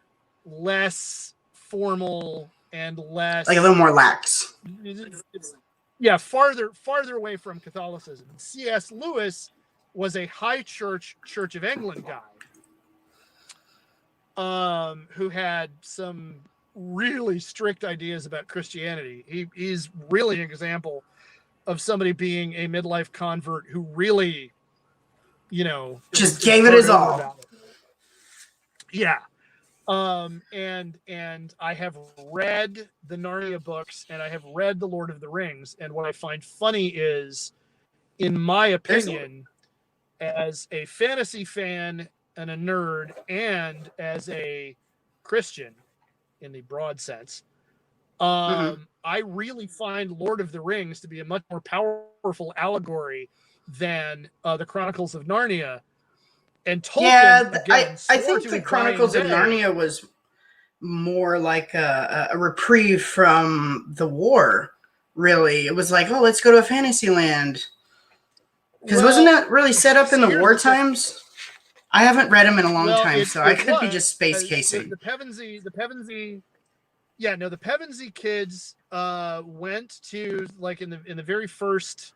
less formal and less, like a little more lax. Farther away from Catholicism. C.S. Lewis was a High Church of England guy, who had some really strict ideas about Christianity. He's really an example of somebody being a midlife convert who really, just gave it his all. It. Yeah. And I have read the Narnia books and I have read the Lord of the Rings. And what I find funny is, in my opinion, as a fantasy fan and a nerd, and as a Christian in the broad sense, I really find Lord of the Rings to be a much more powerful allegory than the Chronicles of Narnia. And Tolkien, again, I think the Chronicles of Narnia was more like a reprieve from the war, really. It was like, oh, let's go to a fantasy land. Because wasn't that really set up in the war times? I haven't read them in a long time, so I could be just space casing. The Pevensey, the Pevensey kids went to, like, in the very first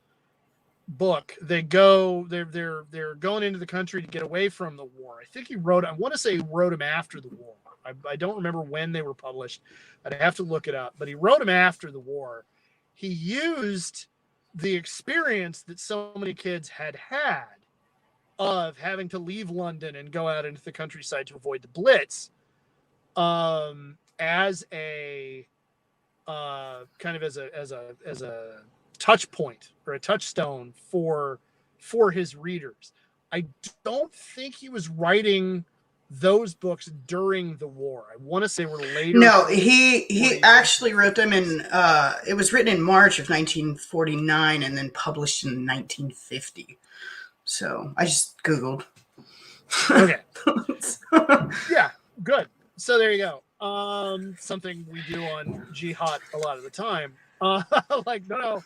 book, they're going into the country to get away from the war. I think I want to say he wrote them after the war. I don't remember when they were published. I'd have to look it up, but he wrote them after the war. He used the experience that so many kids had of having to leave London and go out into the countryside to avoid the Blitz, as a kind of as a touch point or a touchstone for his readers. I don't think he was writing those books during the war. I want to say we're later. No, he actually wrote them in. It was written in March of 1949 and then published in 1950. So I just Googled. Okay. Yeah, good. So there you go. Something we do on Jihad a lot of the time. Like, no,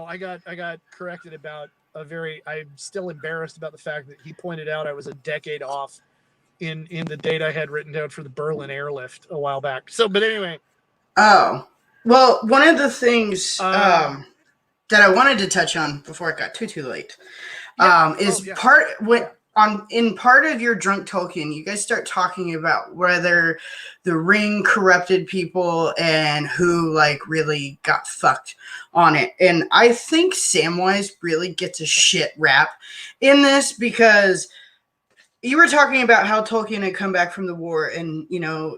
I got corrected about I'm still embarrassed about the fact that he pointed out I was a decade off in the date I had written down for the Berlin airlift a while back. So, but anyway. Oh, well, one of the things that I wanted to touch on before it got too late is part of your Drunk Tolkien, you guys start talking about whether the ring corrupted people and who like really got fucked on it. And I think Samwise really gets a shit rap in this, because you were talking about how Tolkien had come back from the war and,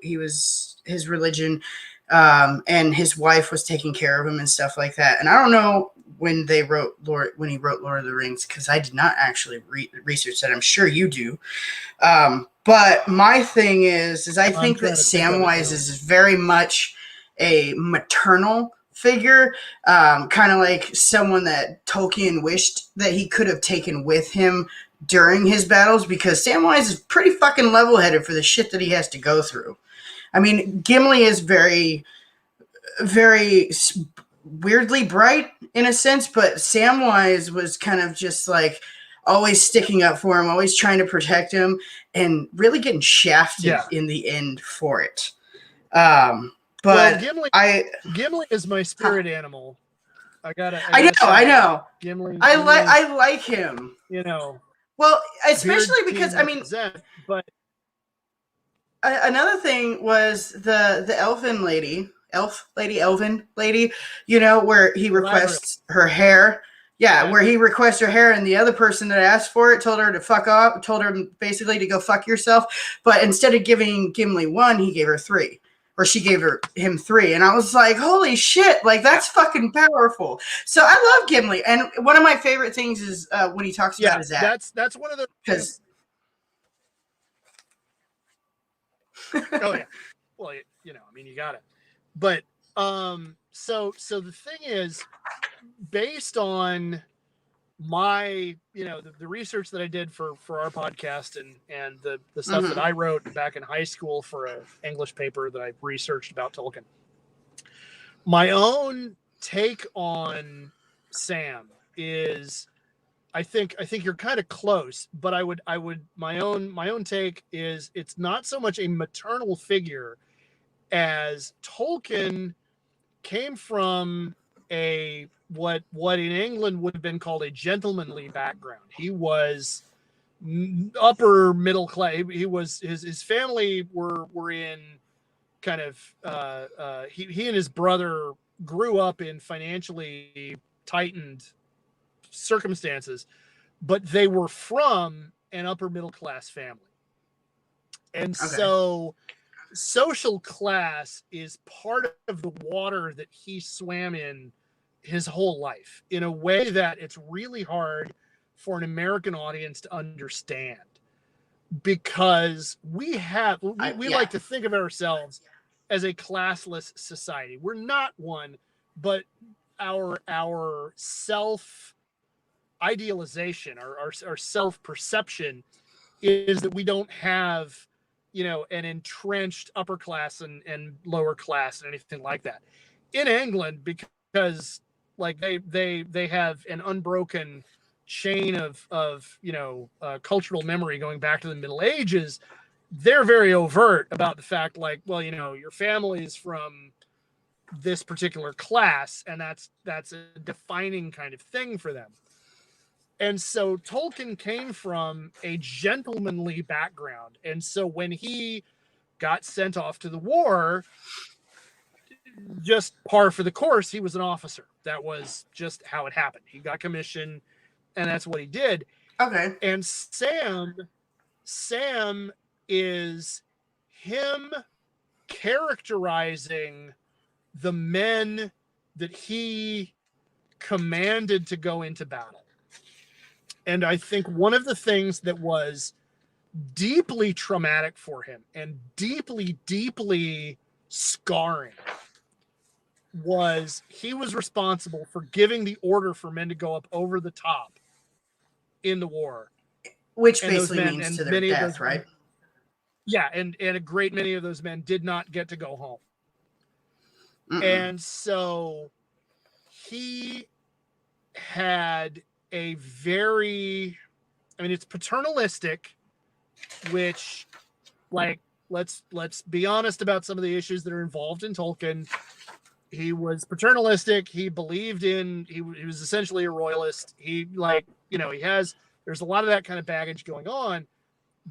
his religion and his wife was taking care of him and stuff like that. And I don't know when he wrote Lord of the Rings, because I did not actually research that. I'm sure you do. But my thing is I think that Samwise is very much a maternal figure, kind of like someone that Tolkien wished that he could have taken with him during his battles, because Samwise is pretty fucking level-headed for the shit that he has to go through. I mean, Gimli is very, very weirdly bright in a sense, but Samwise was kind of just like always sticking up for him, always trying to protect him, and really getting shafted in the end for it. But Gimli is my spirit animal. I know. Gimli. I like him. Well, especially because but another thing was the elven lady, where he requests her hair. Yeah, where he requests her hair, and the other person that asked for it told her to fuck off, told her basically to go fuck yourself. But instead of giving Gimli 1, he gave her 3. Or she gave him 3. And I was like, holy shit, like that's fucking powerful. So I love Gimli. And one of my favorite things is when he talks about his act. That's one of the, because oh yeah. Well, you got it. But so the thing is, based on my, the research that I did for our podcast and the stuff that I wrote back in high school for an English paper that I researched about Tolkien, my own take on Sam is, I think you're kind of close, but I would my own take is it's not so much a maternal figure as Tolkien came from a what in England would have been called a gentlemanly background. He was upper middle class. He was his family were in kind of he and his brother grew up in financially tightened circumstances, but they were from an upper middle class family. And so social class is part of the water that he swam in his whole life in a way that it's really hard for an American audience to understand, because we like to think of ourselves as a classless society. We're not one, but our self idealization, our self perception is that we don't have, you know, an entrenched upper class and lower class and anything like that. In England, because like they have an unbroken chain of you know, cultural memory going back to the Middle Ages, they're very overt about the fact, like, well, you know, your family is from this particular class, and that's a defining kind of thing for them. And so Tolkien came from a gentlemanly background. And so when he got sent off to the war, just par for the course, he was an officer. That was just how it happened. He got commissioned, and that's what he did. Okay. And Sam is him characterizing the men that he commanded to go into battle. And I think one of the things that was deeply traumatic for him and deeply, deeply scarring was he was responsible for giving the order for men to go up over the top in the war. Which basically means to their death, right? Yeah, and a great many of those men did not get to go home. Mm-mm. And so he had a very, I mean, it's paternalistic, which, like, let's be honest about some of the issues that are involved in Tolkien. He was paternalistic. He believed in, he was essentially a royalist. He, like, you know, there's a lot of that kind of baggage going on,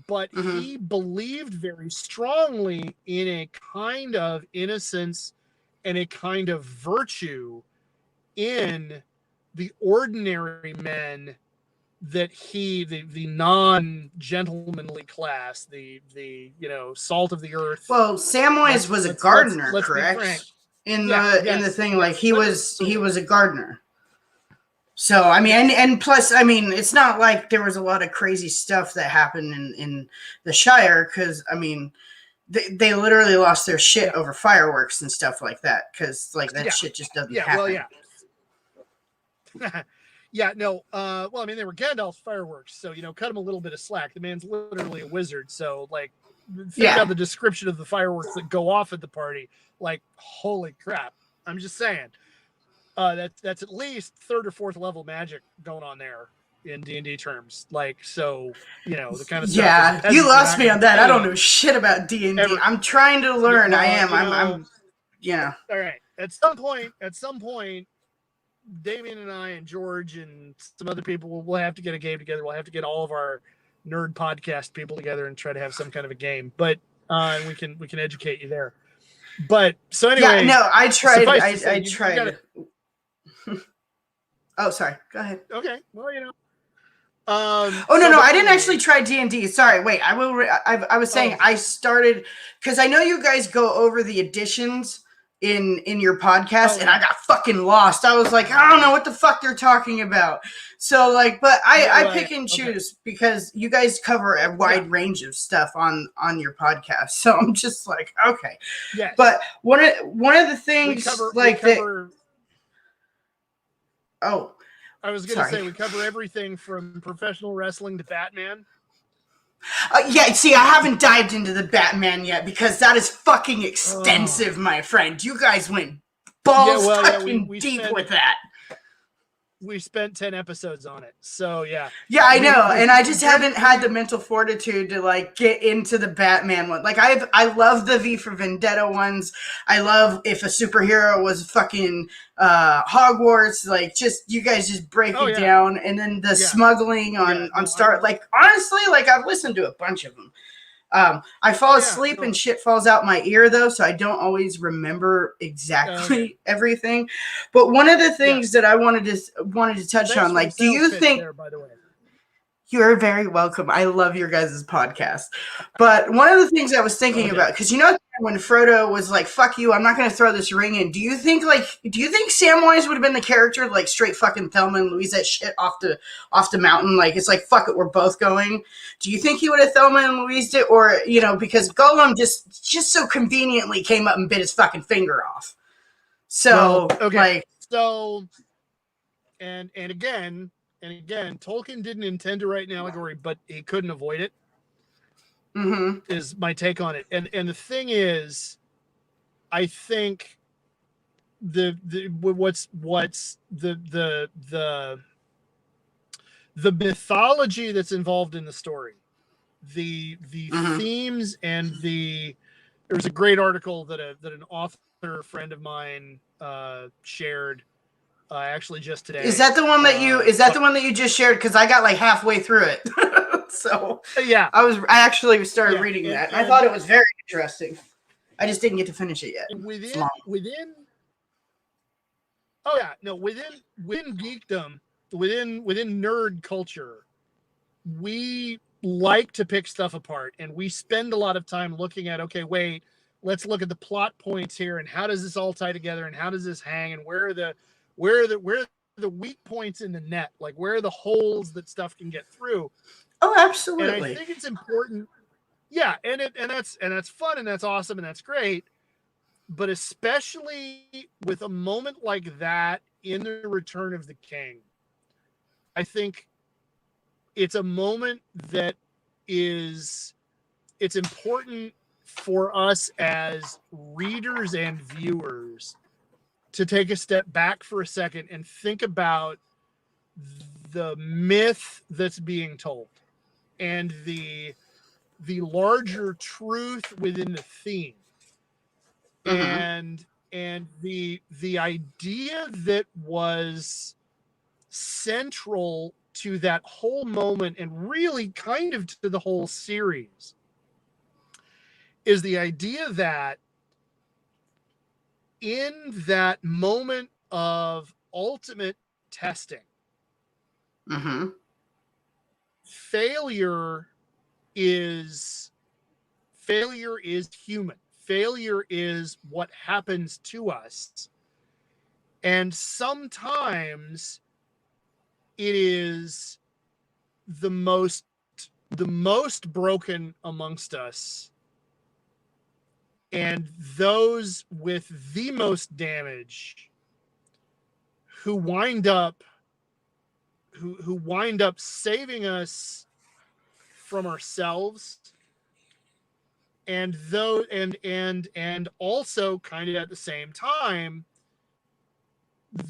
but he believed very strongly in a kind of innocence and a kind of virtue in the ordinary men that the non-gentlemanly class, the you know, salt of the earth. Well, Samwise was a gardener, correct? In the thing, like he was a gardener. So I mean, and plus, I mean, it's not like there was a lot of crazy stuff that happened in the Shire, because I mean, they literally lost their shit over fireworks and stuff like that, because like that shit just doesn't happen. Well, yeah, no. Well, I mean, they were Gandalf's fireworks, so, you know, cut him a little bit of slack. The man's literally a wizard, so like, think about the description of the fireworks that go off at the party. Like, holy crap! I'm just saying, that's at least 3rd or 4th level magic going on there in D&D terms. Like, so, you know, the kind of stuff. Yeah, you lost me on that. I don't know shit about D&D. I'm trying to learn. I am. I'm. Yeah. All right. At some point. Damien and I and George and some other people will have to get a game together. We'll have to get all of our nerd podcast people together and try to have some kind of a game. But and we can educate you there. But so anyway, no, I tried. I tried. Oh, sorry. Go ahead. Okay. Well, you know. No, I didn't actually try D&D. Sorry, wait. I will. I was saying I started because I know you guys go over the editions in your podcast, and I got fucking lost. I was like, I don't know what the fuck they're talking about. So like, but I pick and choose because you guys cover a wide range of stuff on your podcast. So I'm just like, okay. Yes. But one of the things I was going to say we cover everything from professional wrestling to Batman. Yeah, see, I haven't dived into the Batman yet because that is fucking extensive, my friend. You guys went balls we deep with that. We spent 10 episodes on it, so yeah. Yeah, I know, and I just haven't had the mental fortitude to like get into the Batman one. Like I love the V for Vendetta ones. I love if a superhero was fucking Hogwarts. Like, just you guys just break it down, and then the smuggling on Star. Like, honestly, like I've listened to a bunch of them. I fall Yeah, asleep no. and shit falls out my ear though, so I don't always remember exactly Okay. everything. But one of the Yeah. things that I wanted to touch Thanks on, for the like, do sales you pitch think there, by the way? you're very welcome? I love your guys' podcast. But one of the things I was thinking Okay. about, because you know when Frodo was like, "Fuck you, I'm not going to throw this ring in." Do you think Samwise would have been the character like straight fucking Thelma and Louise that shit off the mountain? Like it's like fuck it, we're both going. Do you think he would have Thelma and Louised it, or because Gollum just so conveniently came up and bit his fucking finger off? So Well, okay. like, So, and again, Tolkien didn't intend to write an allegory, but he couldn't avoid it. mm-hmm. Is my take on it. And the thing is, I think what's the mythology that's involved in the story, the Mm-hmm. themes, and there's a great article that an author friend of mine shared actually just today. Is that the one that you just shared? Because I got like halfway through it. So yeah, I actually started reading that, and I thought it was very interesting. I just didn't get to finish it yet. Within geekdom, within nerd culture, we like to pick stuff apart, and we spend a lot of time looking at, okay, wait, let's look at the plot points here, and how does this all tie together, and how does this hang, and where are the weak points in the net, like where are the holes that stuff can get through. Oh, absolutely. And I think it's important. Yeah, and that's fun, and that's awesome, and that's great. But especially with a moment like that in the Return of the King, I think it's a moment that it's important for us as readers and viewers to take a step back for a second and think about the myth that's being told and the larger truth within the theme. Mm-hmm. And the idea that was central to that whole moment, and really kind of to the whole series, is the idea that in that moment of ultimate testing, Mm-hmm. failure is human. Failure is what happens to us. And sometimes it is the most broken amongst us, and those with the most damage who wind up saving us from ourselves, and though and also kind of at the same time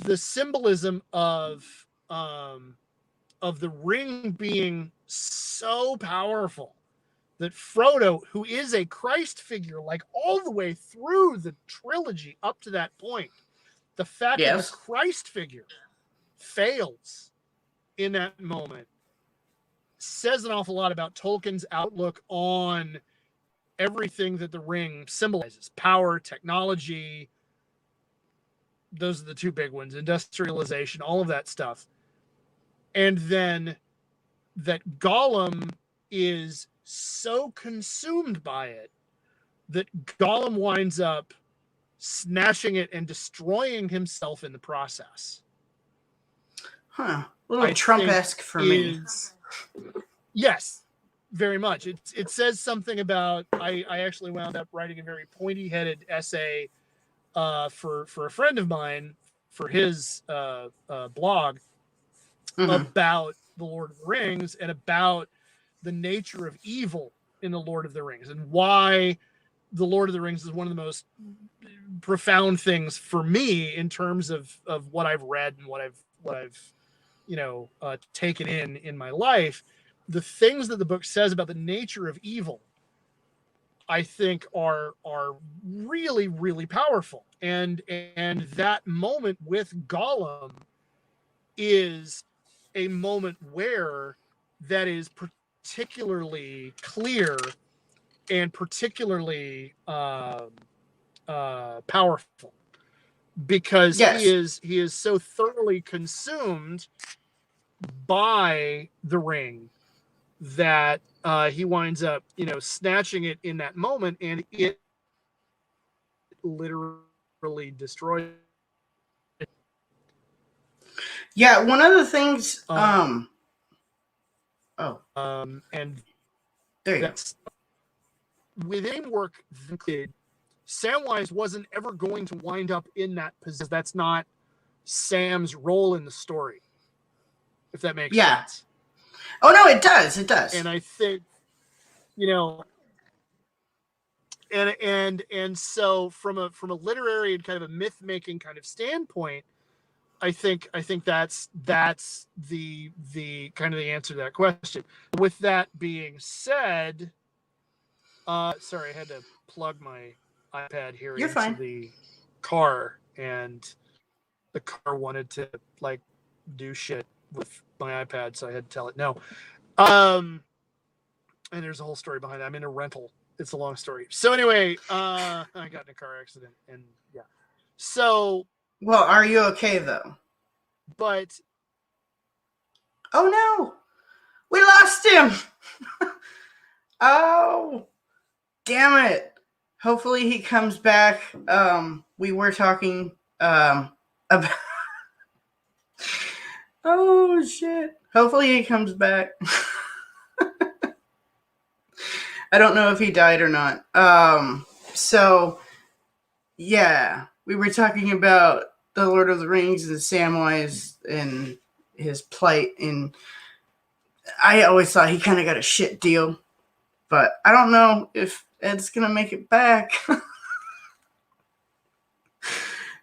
the symbolism of the ring being so powerful that Frodo, who is a Christ figure, like all the way through the trilogy up to that point, the fact that the Christ figure fails in that moment says an awful lot about Tolkien's outlook on everything that the ring symbolizes: power, technology. Those are the two big ones: industrialization, all of that stuff. And then that Gollum is so consumed by it that Gollum winds up snatching it and destroying himself in the process. Huh. A little Trump-esque for me. Yes, very much. It says something about, I actually wound up writing a very pointy-headed essay for a friend of mine for his blog about the Lord of the Rings and about the nature of evil in the Lord of the Rings, and why the Lord of the Rings is one of the most profound things for me in terms of what I've read and what I've taken in my life. The things that the book says about the nature of evil, I think are really, really powerful. And that moment with Gollum is a moment where that is particularly clear, and particularly powerful, because Yes. he is so thoroughly consumed by the ring that he winds up, snatching it in that moment, and it literally destroys. Yeah, one of the things. And There you go. that's within work. Samwise wasn't ever going to wind up in that position. That's not Sam's role in the story, if that makes sense. Oh no, it does. It does. And I think, and so from a literary and kind of a myth making kind of standpoint, I think that's the kind of the answer to that question. With that being said, sorry, I had to plug my iPad here into the car, and the car wanted to like do shit with my iPad, so I had to tell it no. And there's a whole story behind that. I'm in a rental. It's a long story. So anyway, I got in a car accident, and yeah. So. Well, are you okay though? But. Oh no, we lost him. Oh, damn it. Hopefully he comes back. We were talking about. Oh shit. Hopefully he comes back. I don't know if he died or not. So yeah, we were talking about the Lord of the Rings and Samwise and his plight, and I always thought he kind of got a shit deal, but I don't know if Ed's gonna make it back.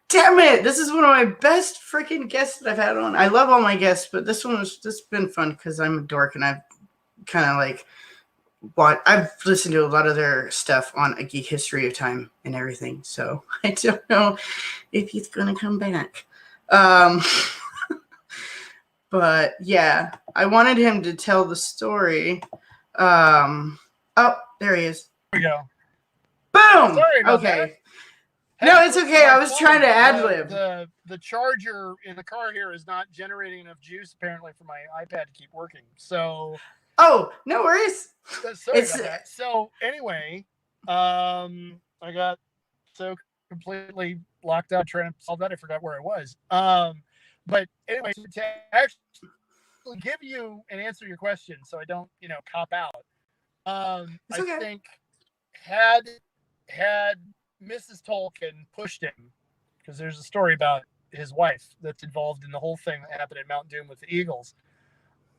Damn it! This is one of my best freaking guests that I've had on. I love all my guests, but this has been fun because I'm a dork and I've kind of like I've listened to a lot of their stuff on A Geek History of Time and everything, so I don't know if he's gonna come back. But yeah, I wanted him to tell the story. Oh, there he is. There we go. Boom. Sorry about okay. That. No, it's okay. I was trying to ad lib. The charger in the car here is not generating enough juice apparently for my iPad to keep working. So. Oh, no worries. Sorry about that. So anyway, I got so completely locked out trying to solve that I forgot where I was. But anyway, to actually give you and answer your question, so I don't, cop out. I think had Mrs. Tolkien pushed him, because there's a story about his wife that's involved in the whole thing that happened at Mount Doom with the Eagles.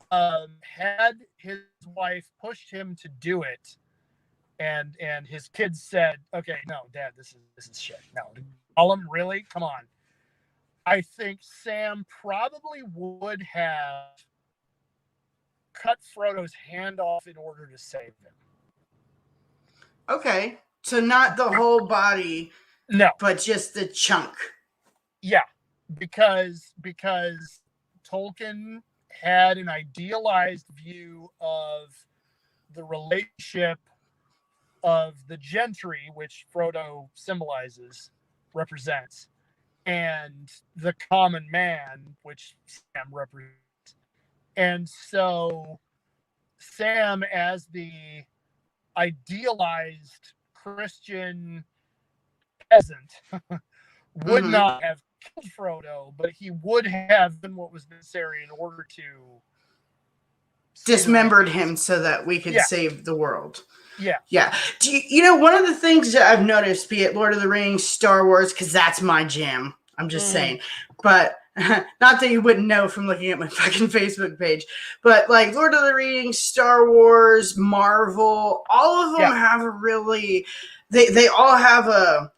Had his wife pushed him to do it, and his kids said, "Okay, no, Dad, this is shit. No, Gollum, really? Come on." I think Sam probably would have cut Frodo's hand off in order to save him. Okay, so not the whole body, no, but just the chunk. Yeah, because Tolkien had an idealized view of the relationship of the gentry, which Frodo represents, and the common man, which Sam represents. And so Sam, as the idealized Christian peasant, would not have killed Frodo, but he would have done what was necessary in order to dismembered him so that we could save the world. Yeah. Do one of the things that I've noticed, be it Lord of the Rings, Star Wars, because that's my jam. I'm just saying. But not that you wouldn't know from looking at my fucking Facebook page. But like Lord of the Rings, Star Wars, Marvel, all of them have a really... They all have a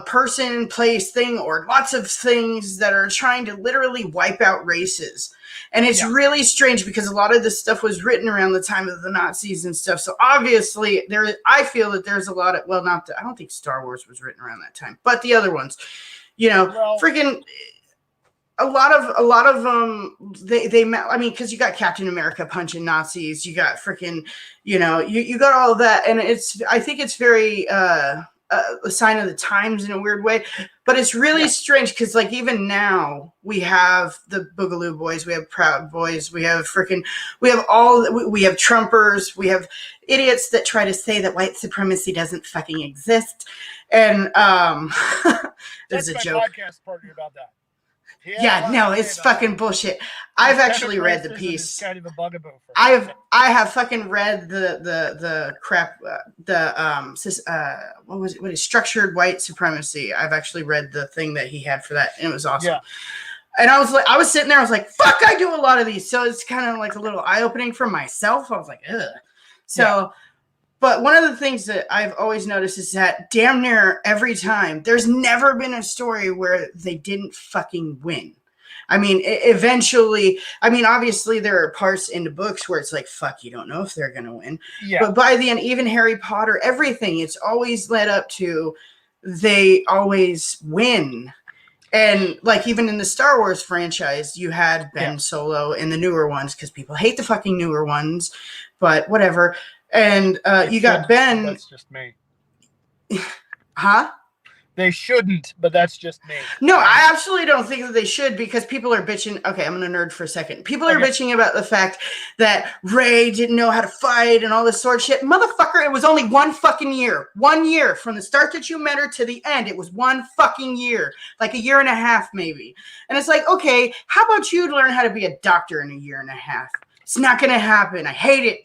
person, place, thing, or lots of things that are trying to literally wipe out races. And it's really strange because a lot of this stuff was written around the time of the Nazis and stuff. So obviously I feel that there's a lot of, I don't think Star Wars was written around that time, but the other ones, freaking, a lot of they I mean, because you got Captain America punching Nazis, you got freaking, you got all of that, and I think it's very a sign of the times in a weird way, but it's really strange because like even now we have the Boogaloo Boys, we have Proud Boys, we have Trumpers, we have idiots that try to say that white supremacy doesn't fucking exist, and there's a my joke. Podcast partner about that. Yeah, no, it's fucking bullshit. I've actually read the piece. Kind of a bugaboo for I have fucking read the crap what is structured white supremacy. I've actually read the thing that he had for that, and it was awesome. Yeah. And I was sitting there, I was like, fuck, I do a lot of these. So it's kind of like a little eye-opening for myself. I was like, ugh. So but one of the things that I've always noticed is that damn near every time, there's never been a story where they didn't fucking win. I mean, eventually, obviously there are parts in the books where it's like, fuck, you don't know if they're going to win. Yeah. But by the end, even Harry Potter, everything, it's always led up to they always win. And like even in the Star Wars franchise, you had Ben Solo in the newer ones because people hate the fucking newer ones, but whatever. And you got Ben. That's just me. Huh? They shouldn't, but that's just me. No, I absolutely don't think that they should because people are bitching. Okay, I'm going to nerd for a second. People are bitching about the fact that Rey didn't know how to fight and all this sword shit. Motherfucker, it was only 1 fucking year. 1 year. From the start that you met her to the end, it was 1 fucking year. Like 1.5 years maybe. And it's like, okay, how about you learn how to be a doctor in 1.5 years? It's not going to happen. I hate it.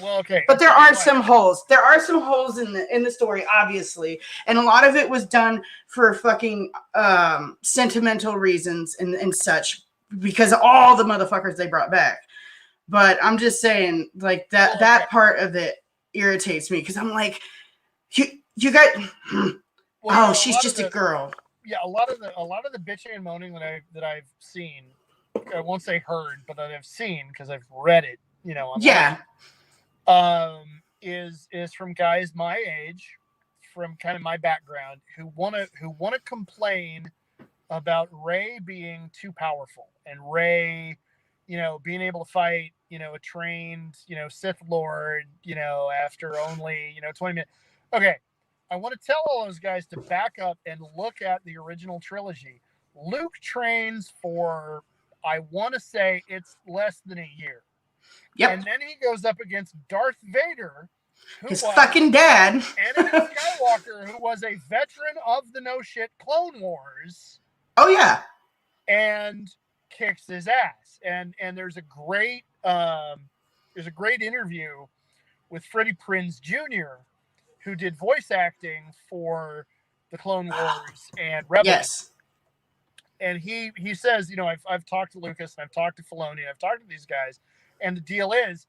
Well, okay. But there are some holes. There are some holes in the story, obviously. And a lot of it was done for fucking sentimental reasons and such because of all the motherfuckers they brought back. But I'm just saying, like, that part of it irritates me because I'm like, you got she's just a girl. Yeah, a lot of the bitching and moaning that I've seen, I won't say heard, but that I've seen because I've read it, online, is from guys my age, from kind of my background, who wanna complain about Rey being too powerful and Rey, being able to fight, a trained, Sith Lord, after only 20 minutes. Okay, I want to tell all those guys to back up and look at the original trilogy. Luke trains for, I want to say it's less than 1 year. Yep. And then he goes up against Darth Vader, his fucking dad. Anakin Skywalker, who was a veteran of the no shit Clone Wars. Oh yeah. And kicks his ass. And there's a great interview with Freddie Prinze Jr., who did voice acting for the Clone Wars and Rebels. Yes. And he says, I've talked to Lucas, and I've talked to Filoni, I've talked to these guys, and the deal is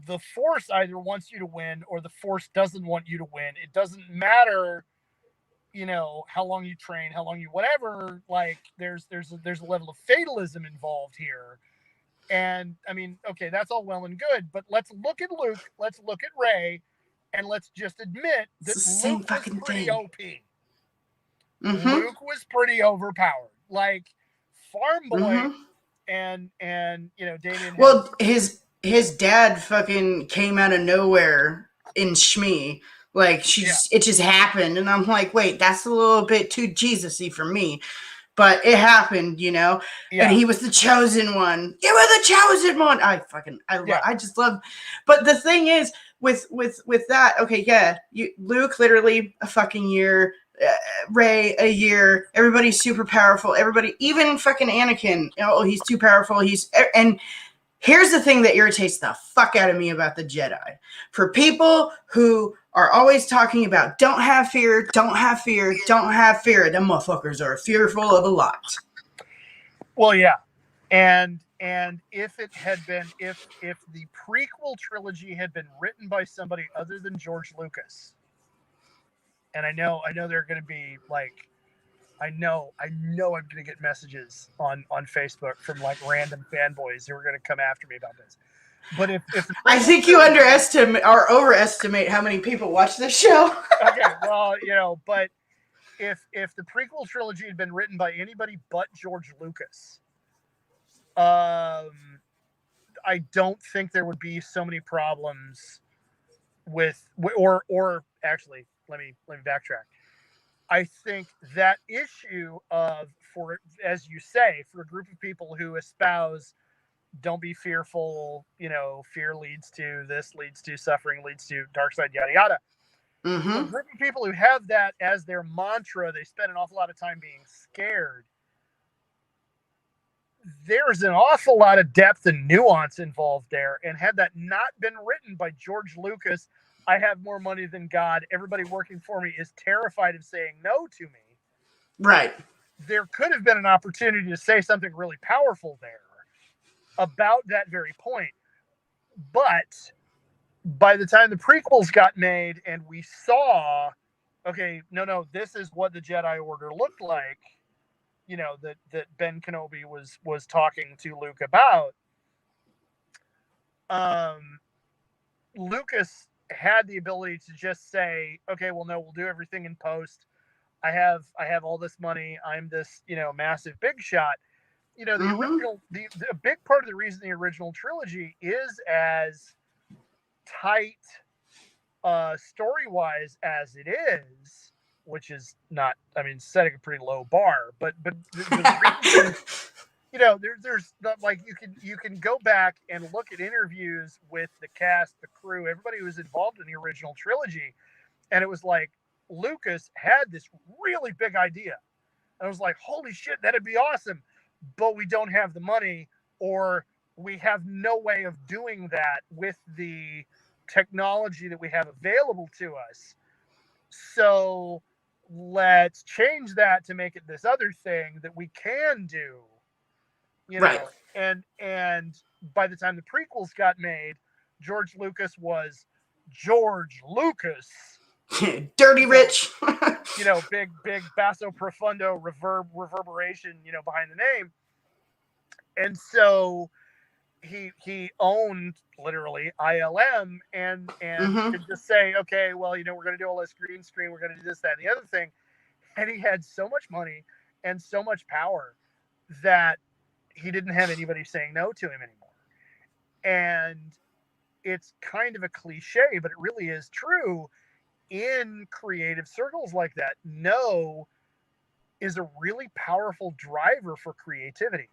the Force either wants you to win or the Force doesn't want you to win. It doesn't matter, how long you train, how long you whatever. Like there's a level of fatalism involved here. And I mean, okay, that's all well and good, but let's look at Luke, let's look at Rey, and let's just admit that Luke was pretty OP. Mm-hmm. Luke was pretty overpowered. Like Farm Boy and Damien. Well, his dad fucking came out of nowhere in Shmi. Like it just happened, and I'm like, wait, that's a little bit too Jesus-y for me. But it happened, Yeah. And he was the chosen one. You were the chosen one. I just love. But the thing is, with that, okay, yeah, Luke literally a fucking year. Rey a year. Everybody's super powerful. Everybody, even fucking Anakin. He's too powerful. And here's the thing that irritates the fuck out of me about the Jedi. For people who are always talking about don't have fear, don't have fear, don't have fear. Them motherfuckers are fearful of a lot. Well, yeah, and if it had been if the prequel trilogy had been written by somebody other than George Lucas. And I know they're going to be like, I know I'm going to get messages on Facebook from like random fanboys who are going to come after me about this. But if I think you underestimate or overestimate how many people watch this show. Okay, well, but if the prequel trilogy had been written by anybody but George Lucas, I don't think there would be so many problems with, or actually, let me backtrack. I think that issue of, for, as you say, for a group of people who espouse don't be fearful, fear leads to this, leads to suffering, leads to dark side, yada yada. For a Mm-hmm. group of people who have that as their mantra, they spend an awful lot of time being scared. There's an awful lot of depth and nuance involved there. And had that not been written by George Lucas, I have more money than God, everybody working for me is terrified of saying no to me. Right. There could have been an opportunity to say something really powerful there about that very point. But by the time the prequels got made and we saw, okay, no, this is what the Jedi Order looked like, that Ben Kenobi was talking to Luke about. Lucas had the ability to just say, okay, well, no, we'll do everything in post. I have all this money. I'm this, massive big shot. The Mm-hmm. original, the a big part of the reason the original trilogy is as tight, story-wise as it is, which is not, setting a pretty low bar, but the reason, there's not, like, you can go back and look at interviews with the cast, the crew, everybody who was involved in the original trilogy, and it was like Lucas had this really big idea. And I was like, holy shit, that'd be awesome. But we don't have the money, or we have no way of doing that with the technology that we have available to us. So let's change that to make it this other thing that we can do. Right. And by the time the prequels got made, George Lucas was George Lucas. Dirty Rich. Big basso profundo reverberation, behind the name. And so he owned literally ILM and Mm-hmm. could just say, okay, well, we're going to do all this green screen, we're going to do this, that, and the other thing. And he had so much money and so much power that he didn't have anybody saying no to him anymore. And it's kind of a cliche, but it really is true in creative circles like that. No is a really powerful driver for creativity.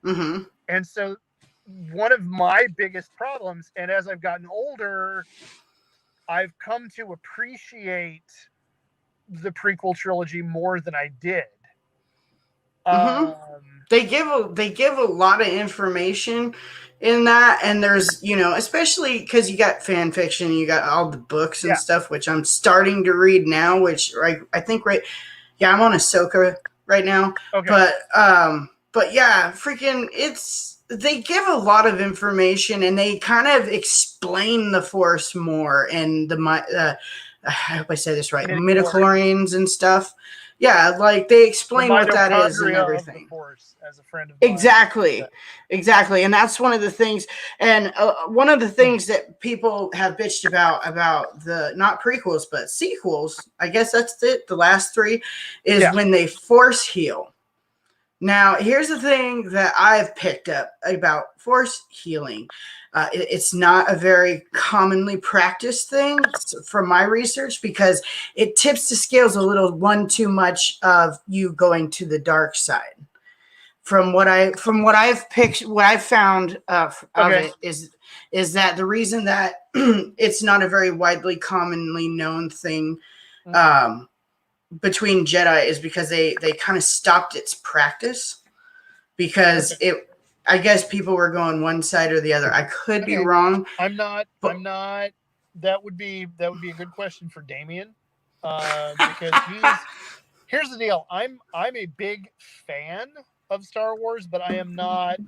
Mm-hmm. And so one of my biggest problems, and as I've gotten older, I've come to appreciate the prequel trilogy more than I did. Mm-hmm. They give a lot of information in that, and there's, especially because you got fan fiction, you got all the books and stuff, which I'm starting to read now, which I think I'm on Ahsoka right now. Okay. But yeah, freaking, they give a lot of information, and they kind of explain the Force more, and I hope I say this right, midichlorians and stuff. Yeah, like they explain what that is and everything. Of the Force, as a friend of mine. Exactly, and that's one of the things. And one of the things that people have bitched about the not prequels but sequels, I guess that's it. The last three is when they force heal. Now, here's the thing that I've picked up about force healing. It's not a very commonly practiced thing from my research, because it tips the scales a little one too much of you going to the dark side. From what I've found of it is that the reason that it's not a very widely commonly known thing between Jedi is because they kind of stopped its practice, because I guess people were going one side or the other. I could be wrong. I'm not. That would be a good question for Damien, because here's the deal. I'm a big fan of Star Wars, but I am not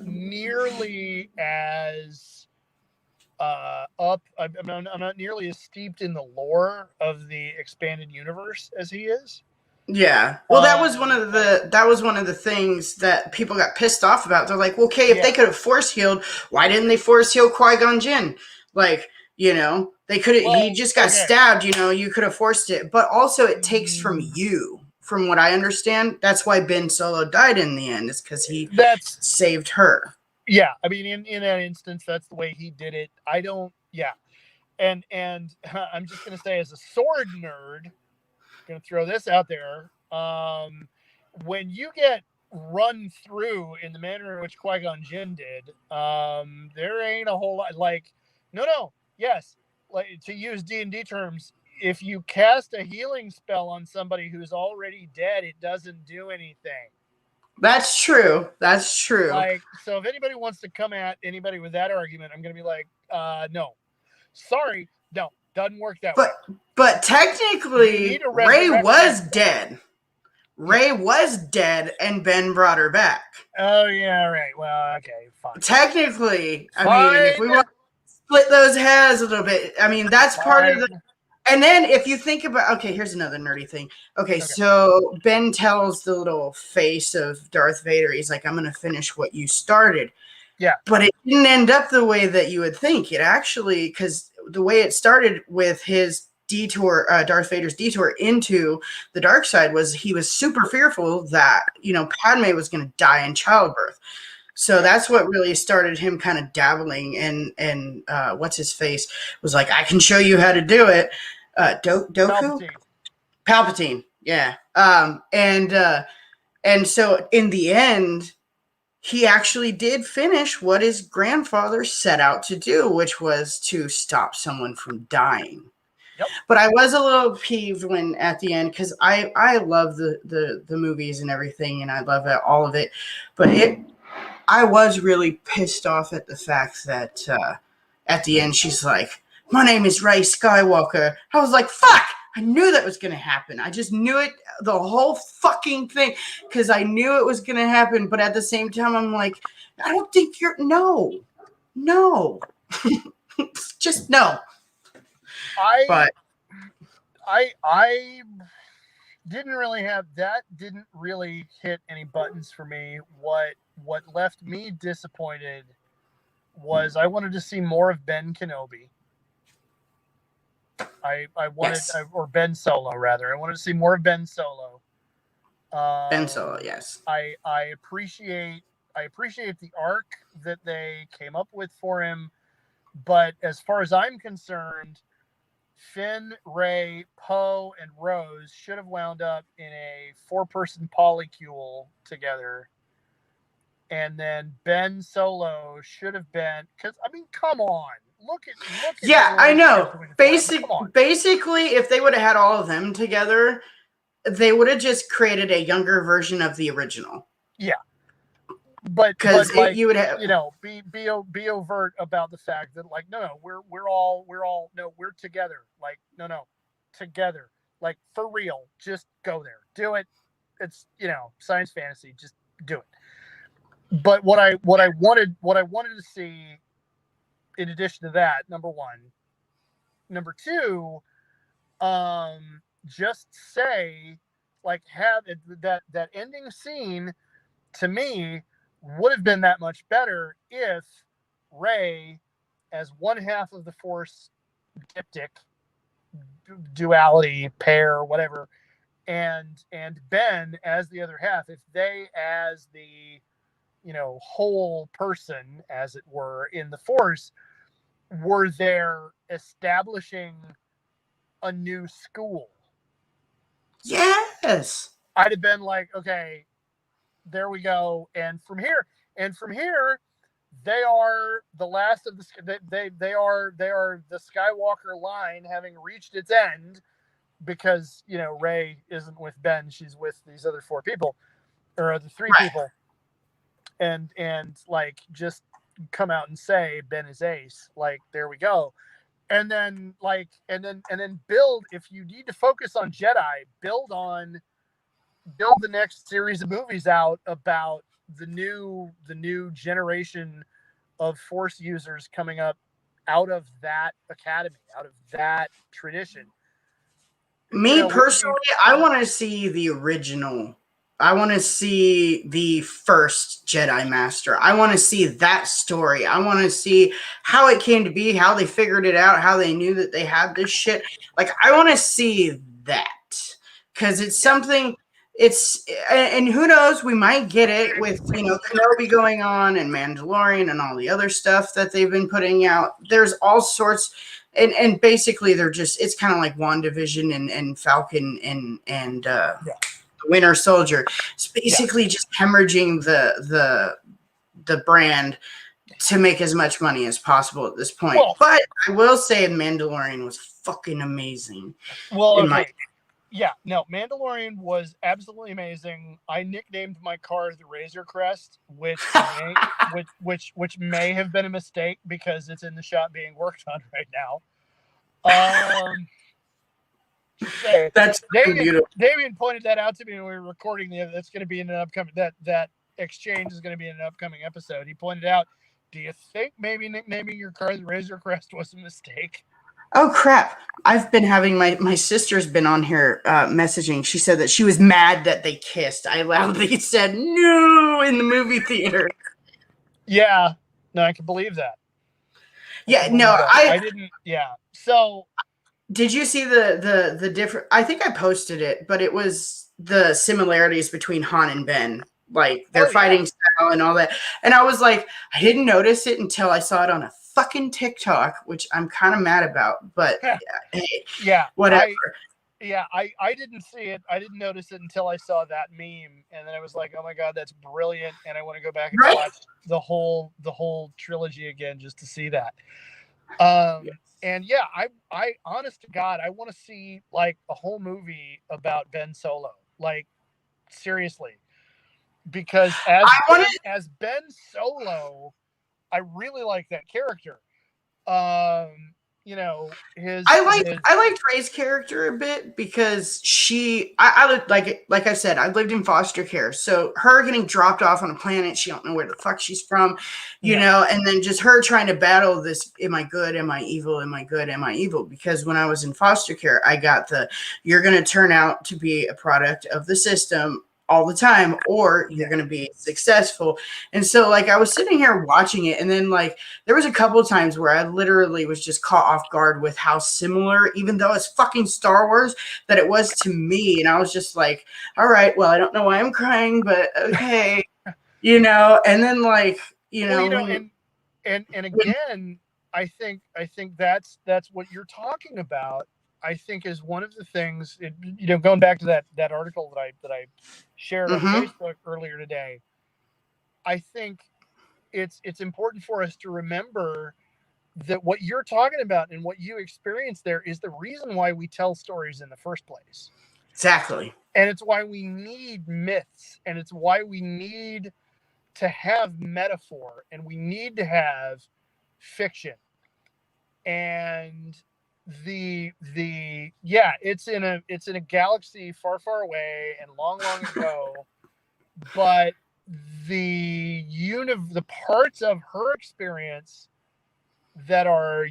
nearly as I'm not nearly as steeped in the lore of the expanded universe as he is. Yeah. Well, that was one of the things that people got pissed off about. They're like, okay, if they could have force healed, why didn't they force heal Qui-Gon Jinn? Like, You know, they could have, Well, he just got okay. stabbed, you know, you could have forced it, but also it takes from you, from what I understand. That's why Ben Solo died in the end, is because he That's saved her. yeah. I mean, in that instance, that's the way he did it. I don't. Yeah, and I'm just gonna say, as a sword nerd, gonna throw this out there. When you get run through in the manner in which Qui-Gon Jinn did, there ain't a whole lot. Like, no, yes, like to use D&D terms, if you cast a healing spell on somebody who's already dead, it doesn't do anything. That's true. That's true. Like, so if anybody wants to come at anybody with that argument, I'm gonna be like, no, sorry, no, doesn't work that way. But You need technically, to Rey resurrect was them. dead. Rey was dead, and Ben brought her back. Oh yeah, right. Well, okay, fine. Technically, Fine. I mean, if we want to split those hairs a little bit, I mean, that's part of the. And then if you think about, okay, here's another nerdy thing. Okay, so Ben tells the little face of Darth Vader, he's like, I'm going to finish what you started. Yeah. But it didn't end up the way that you would think. It actually, because the way it started with his detour, Darth Vader's detour into the dark side, was he was super fearful that, you know, Padme was going to die in childbirth. So that's what really started him kind of dabbling, and what's his face was like, I can show you how to do it. Doku? Palpatine, yeah. And so in the end, he actually did finish what his grandfather set out to do, which was to stop someone from dying. Yep. But I was a little peeved when at the end, because I love the movies and everything, and I love all of it. But I was really pissed off at the fact that at the end she's like, my name is Rey Skywalker. I was like, fuck! I knew that was going to happen. I just knew it, the whole fucking thing, because I knew it was going to happen. But at the same time, I'm like, I don't think you're, no. Just no. I didn't really have that. Didn't really hit any buttons for me. What left me disappointed was I wanted to see more of Ben Kenobi. I wanted, yes. or Ben Solo rather. I wanted to see more of Ben Solo. Ben Solo, yes. I appreciate the arc that they came up with for him, but as far as I'm concerned, Finn, Rey, Poe, and Rose should have wound up in a 4-person polycule together. And then Ben Solo should have been, because I mean, come on. Look at yeah, I know. Basically, if they would have had all of them together, they would have just created a younger version of the original. Yeah, but like, you would have, you know, be overt about the fact that, like, no, we're all no, we're together. Like, no, together. Like, for real, just go there, do it. It's, you know, science fantasy, just do it. But what I wanted to see, in addition to that, number one, number two, just say, like, have that ending scene, to me, would have been that much better if Rey, as one half of the Force diptych duality pair, whatever, and Ben as the other half, if they, as the, you know, whole person, as it were, in the Force, were there establishing a new school. Yes. I'd have been like, okay, there we go. And from here, they are the last of the, they are the Skywalker line having reached its end, because, you know, Rey isn't with Ben, she's with these other 4 people, or the 3 people. And like, just come out and say Ben is ace. Like, there we go. And then, like, and then build, if you need to focus on Jedi, build the next series of movies out about the new generation of Force users coming up out of that academy, out of that tradition. Me personally, I want to see the original I want to see the first Jedi Master. I want to see that story. I want to see how it came to be, how they figured it out, how they knew that they had this shit. Like, I want to see that because it's something. It's and who knows, we might get it with Kenobi going on and Mandalorian and all the other stuff that they've been putting out. There's all sorts, and basically they're just, it's kind of like WandaVision and Falcon and Winter Soldier. It's basically just hemorrhaging the brand to make as much money as possible at this point. Well, but I will say Mandalorian was fucking amazing. Well, okay. Yeah, no, Mandalorian was absolutely amazing. I nicknamed my car the Razor Crest, which may have been a mistake because it's in the shop being worked on right now. That's beautiful. Damien pointed that out to me when we were recording that's going to be in an upcoming that exchange is going to be in an upcoming episode. He pointed out, do you think maybe nicknaming your car the Razor Crest was a mistake? Oh crap. I've been having my sister's been on here messaging. She said that she was mad that they kissed. I loudly said no in the movie theater. Yeah. No, I can believe that. I didn't. Yeah. So did you see the different, I think I posted it, but it was the similarities between Han and Ben, like their fighting style and all that. And I was like, I didn't notice it until I saw it on a fucking TikTok, which I'm kind of mad about, but hey, whatever. I didn't see it. I didn't notice it until I saw that meme, and then I was like, oh my god, that's brilliant, and I want to go back and watch the whole trilogy again just to see that. And yeah, I honest to God, I want to see like a whole movie about Ben Solo, like seriously, because as Ben Solo, I really like that character. I liked Rey's character a bit because I lived, like I said, I lived in foster care. So her getting dropped off on a planet, she don't know where the fuck she's from, you know, and then just her trying to battle this, am I good? Am I evil? Am I good? Am I evil? Because when I was in foster care, I got you're going to turn out to be a product of the system all the time, or you're going to be successful. And so like I was sitting here watching it, and then like there was a couple of times where I literally was just caught off guard with how similar, even though it's fucking Star Wars, that it was to me. And I was just like, all right, well, I don't know why I'm crying, but okay. And then like, and again, I think that's what you're talking about. I think is one of the things, going back to that article that I shared on Facebook earlier today. I think it's important for us to remember that what you're talking about and what you experienced there is the reason why we tell stories in the first place. Exactly. And it's why we need myths, and it's why we need to have metaphor, and we need to have fiction. And it's in a galaxy far, far away and long, long ago, but the parts of her experience that are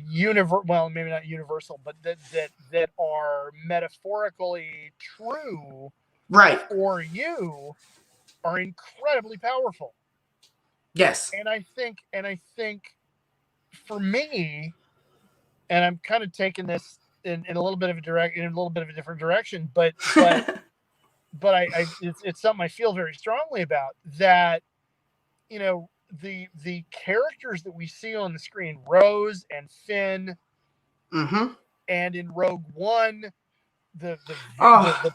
well, maybe not universal, but that are metaphorically true, right, for you, are incredibly powerful. Yes. And I think for me, and I'm kind of taking this in a little bit of a different direction, but it's something I feel very strongly about, that, the characters that we see on the screen, Rose and Finn, and in Rogue One, the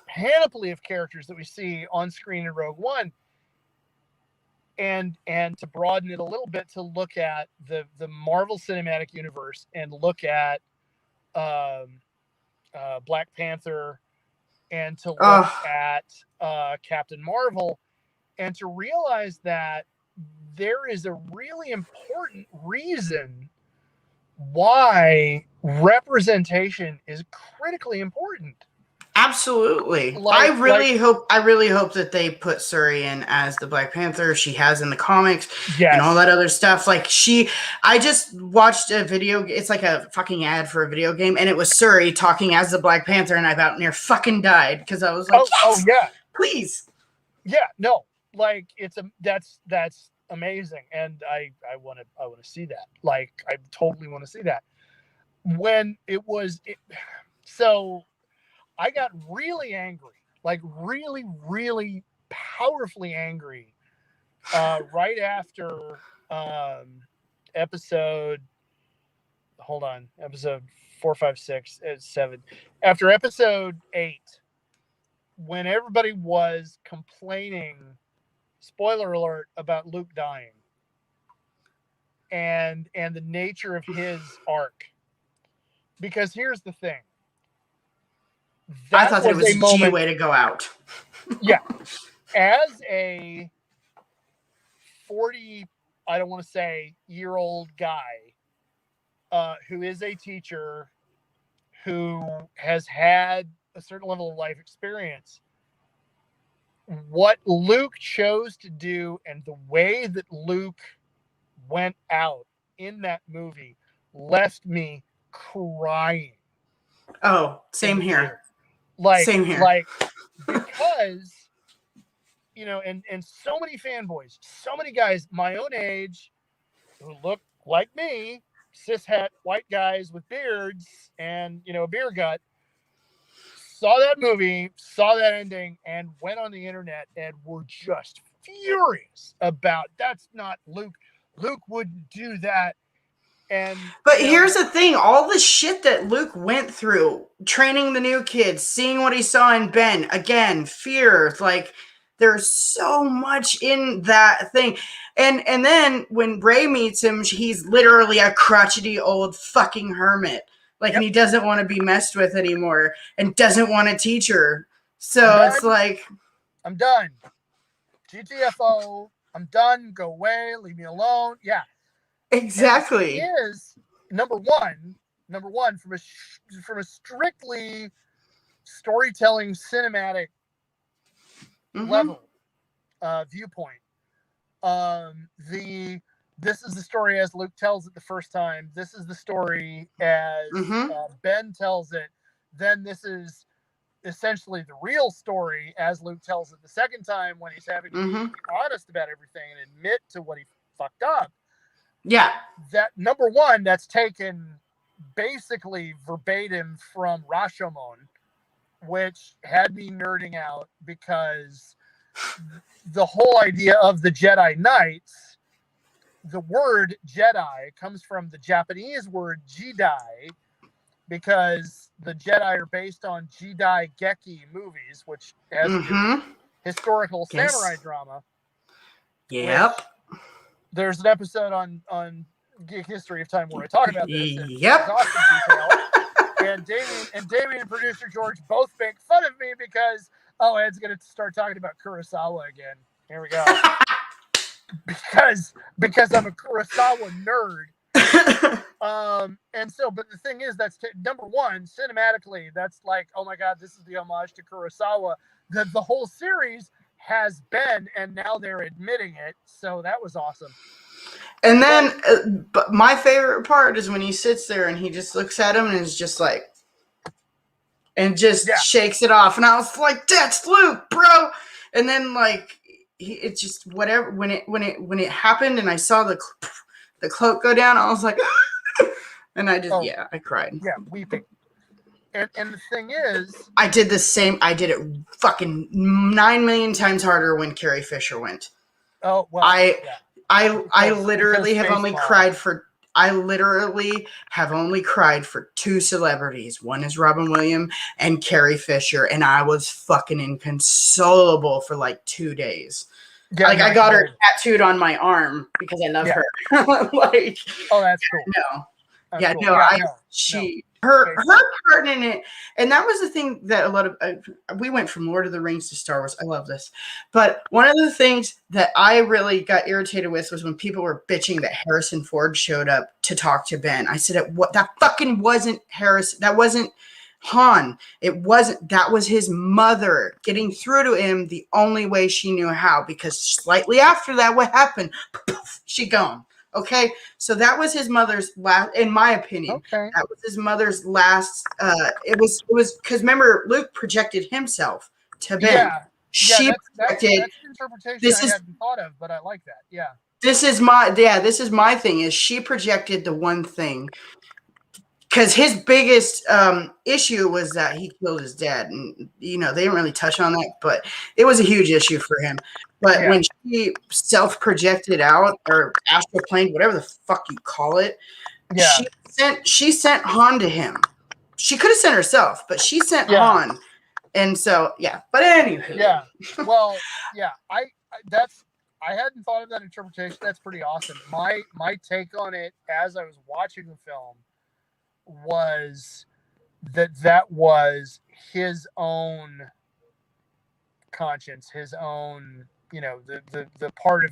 panoply of characters that we see on screen in Rogue One, and to broaden it a little bit, to look at the Marvel Cinematic Universe and look at Black Panther, and to look at Captain Marvel, and to realize that there is a really important reason why representation is critically important. Absolutely. I really hope that they put Suri in as the Black Panther she has in the comics, and all that other stuff. Like I just watched a video. It's like a fucking ad for a video game, and it was Suri talking as the Black Panther, and I about near fucking died because I was like, please. Yeah, no, like that's amazing, and I want to see that. Like, I totally want to see that. When so I got really angry, like really, really powerfully angry, right after episode. Hold on, episode 4, 5, 6, 7. After episode 8, when everybody was complaining, spoiler alert, about Luke dying and the nature of his arc. Because here's the thing. I That thought that it was a a G moment. way to go out. Yeah. As a 40, I don't want to say year-old guy, who is a teacher, who has had a certain level of life experience, what Luke chose to do and the way that Luke went out in that movie left me crying. Oh, same here. Same here. Like, because, and so many fanboys, so many guys my own age who look like me, cishet white guys with beards and, a beer gut, saw that movie, saw that ending, and went on the internet and were just furious about, that's not Luke. Luke wouldn't do that. But here's the thing, all the shit that Luke went through, training the new kids, seeing what he saw in Ben, again, fear, like there's so much in that thing. And then when Bray meets him, he's literally a crotchety old fucking hermit. Like, and he doesn't want to be messed with anymore and doesn't want a teacher. So it's like, I'm done. GTFO, I'm done. Go away. Leave me alone. Yeah. Exactly. Is number one from a strictly storytelling cinematic level viewpoint. This is the story as Luke tells it the first time. This is the story as Ben tells it. Then this is essentially the real story as Luke tells it the second time, when he's having to be honest about everything and admit to what he fucked up. Yeah. That number one, that's taken basically verbatim from Rashomon, which had me nerding out because the whole idea of the Jedi Knights, the word Jedi comes from the Japanese word Jidai, because the Jedi are based on Jidai Geki movies, which has historical samurai drama. Yep. There's an episode on Geek History of Time where I talk about this. Yep. And Damien and producer George both make fun of me because, Ed's going to start talking about Kurosawa again. Here we go. because I'm a Kurosawa nerd. But the thing is, that's number one, cinematically, that's like, oh my God, this is the homage to Kurosawa. The whole series has been, and now they're admitting it. So that was awesome. And then but my favorite part is when he sits there and he just looks at him and is just like, and just shakes it off. And I was like, that's Luke, bro. And then like, it's just whatever, when it happened and I saw the cloak go down, I was like, and I just, I cried. Yeah, weeping. And the thing is, I did the same. I did it fucking 9 million times harder when Carrie Fisher went. Oh, well, I literally have only cried for. I literally have only cried for 2 celebrities. One is Robin Williams and Carrie Fisher, and I was fucking inconsolable for like 2 days. Yeah, like I got her tattooed on my arm because I love her. Like, oh, that's cool. No. Her part in it, and that was the thing that a lot of we went from Lord of the Rings to Star Wars. I love this, but one of the things that I really got irritated with was when people were bitching that Harrison Ford showed up to talk to Ben. I said, "What? That fucking wasn't Harrison. That wasn't Han. It wasn't. That was his mother getting through to him the only way she knew how. Because slightly after that, what happened? She gone." Okay, so that was his mother's last, in my opinion. Okay. That was his mother's last. It was because remember, Luke projected himself to Ben. She that's projected, an interpretation this I is hadn't thought of, but I like that. Yeah. this is my thing is she projected the one thing because his biggest issue was that he killed his dad, and they didn't really touch on that, but it was a huge issue for him. But Yeah. when she self-projected out or astral plane, whatever the fuck you call it, Yeah. she sent Han to him. She could have sent herself, but she sent Yeah. Han, and so yeah. But anywho, Yeah. Well, yeah. I hadn't thought of that interpretation. That's pretty awesome. My take on it as I was watching the film was that was his own conscience, his own, the part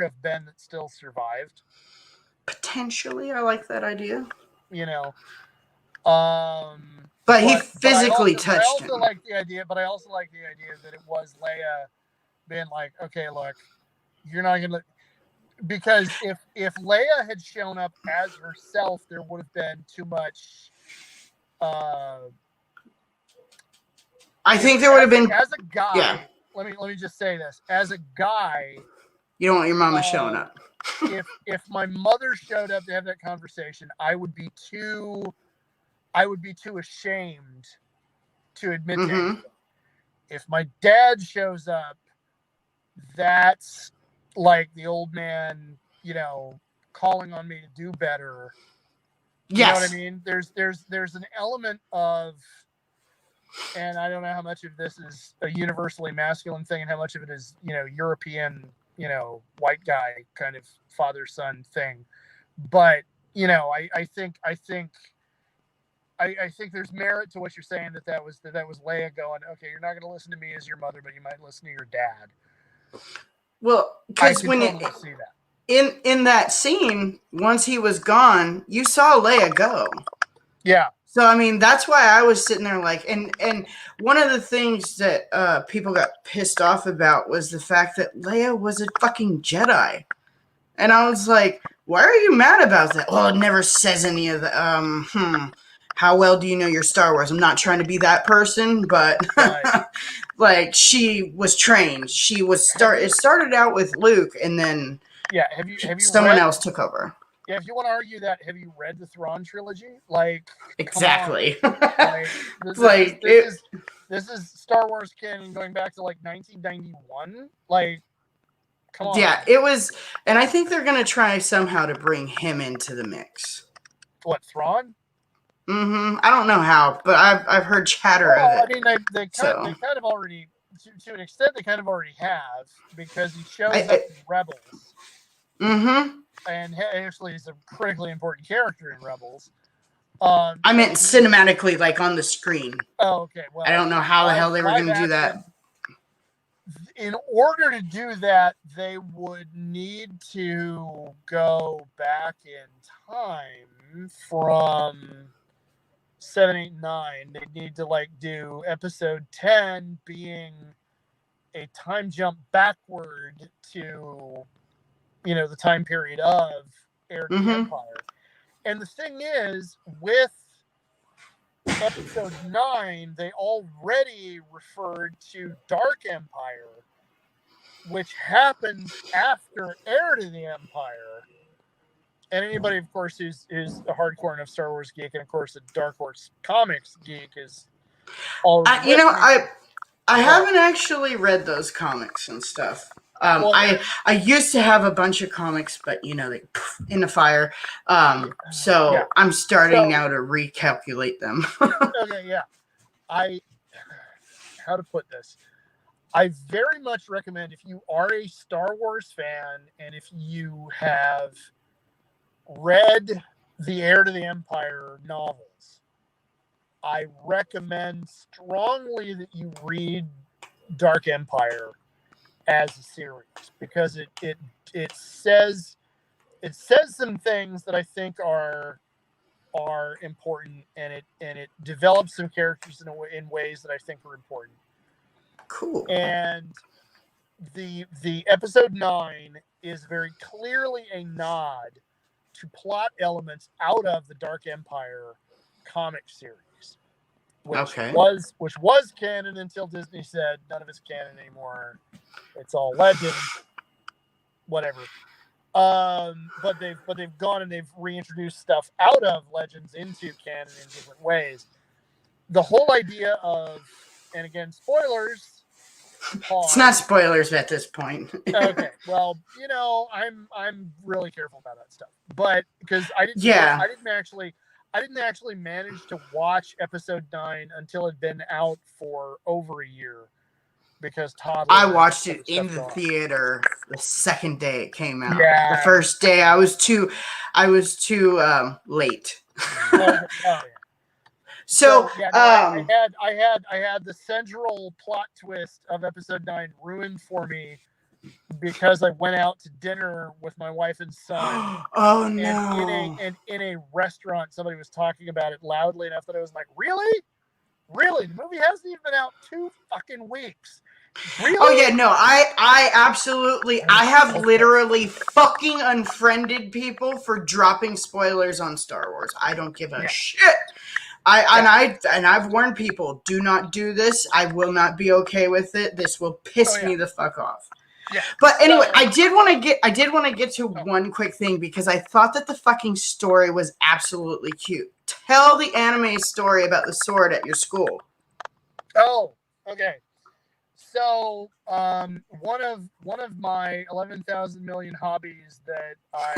of Ben that still survived. potentially, I like that idea. You know, But he but I physically also, touched him. like the idea. But I also like the idea that it was Leia being like, okay, look, you're not gonna. Because if Leia had shown up as herself, there would have been too much. I think there would have been. As a guy. Yeah. Let me just say this. As a guy, you don't want your mama showing up. if my mother showed up to have that conversation, I would be too ashamed to admit to anything. If my dad shows up, that's like the old man, calling on me to do better. You know what I mean? There's an element of, and I don't know how much of this is a universally masculine thing and how much of it is, European, white guy kind of father-son thing. But, I think there's merit to what you're saying, that was Leia going, okay, you're not going to listen to me as your mother, but you might listen to your dad. Well, because when totally see that. In that scene, once he was gone, you saw Leia go. Yeah. So I mean, that's why I was sitting there like, and one of the things that people got pissed off about was the fact that Leia was a fucking Jedi, and I was like, why are you mad about that? Well, it never says any of the How well do you know your Star Wars? I'm not trying to be that person, but Right. like she was trained. She was it started out with Luke, and then have you someone else took over. Yeah, if you want to argue that, have you read the Thrawn trilogy? Like, exactly. This is Star Wars canon going back to like 1991. Like, come on. Yeah, it was, and I think they're gonna try somehow to bring him into the mix. What, Thrawn? I don't know how, but I've heard chatter of it. I mean, they kind of already, to an extent, they kind of already have, because he shows up in Rebels. And actually, he's a critically important character in Rebels. I meant cinematically, like on the screen. Oh, okay. Well, I don't know how the hell they were going to do that. In order to do that, they would need to go back in time from 7, 8, 9. They'd need to do episode 10 being a time jump backward to the time period of Heir to the Empire. And the thing is, with episode 9, they already referred to Dark Empire, which happens after Heir to the Empire. And anybody, of course, who's a hardcore enough Star Wars geek, and of course a Dark Horse Comics geek, is all. I haven't actually read those comics and stuff. I used to have a bunch of comics, but they in the fire. So I'm starting now to recalculate them. Okay, yeah. How to put this? I very much recommend, if you are a Star Wars fan and if you have read the Heir to the Empire novels, I recommend strongly that you read Dark Empire as a series, because it says some things that I think are important, and it develops some characters in ways that I think are important. Cool. And the episode 9 is very clearly a nod to plot elements out of the Dark Empire comic series. which Okay. was canon until Disney said none of it's canon anymore. It's all legend. Whatever. But they've gone and they've reintroduced stuff out of legends into canon in different ways. The whole idea of, and again, spoilers. Pause. It's not spoilers at this point. Okay, well, I'm really careful about that stuff, but because I didn't actually manage to watch episode 9 until it'd been out for over a year, because Todd. I watched it in the theater the second day it came out. Yeah. The first day I was too late. Oh, yeah. So I had the central plot twist of episode 9 ruined for me because I went out to dinner with my wife and son. Oh no! And in a restaurant, somebody was talking about it loudly enough that I was like, "Really? Really? The movie hasn't even been out 2 fucking weeks." Really? Oh yeah, no, I absolutely, I have literally fucking unfriended people for dropping spoilers on Star Wars. I don't give a shit. I've warned people, do not do this. I will not be okay with it. This will piss me the fuck off. Yeah. But anyway, I did want to get to one quick thing, because I thought that the fucking story was absolutely cute. Tell the anime story about the sword at your school. Oh, okay. So, one of my 11,000 million hobbies that I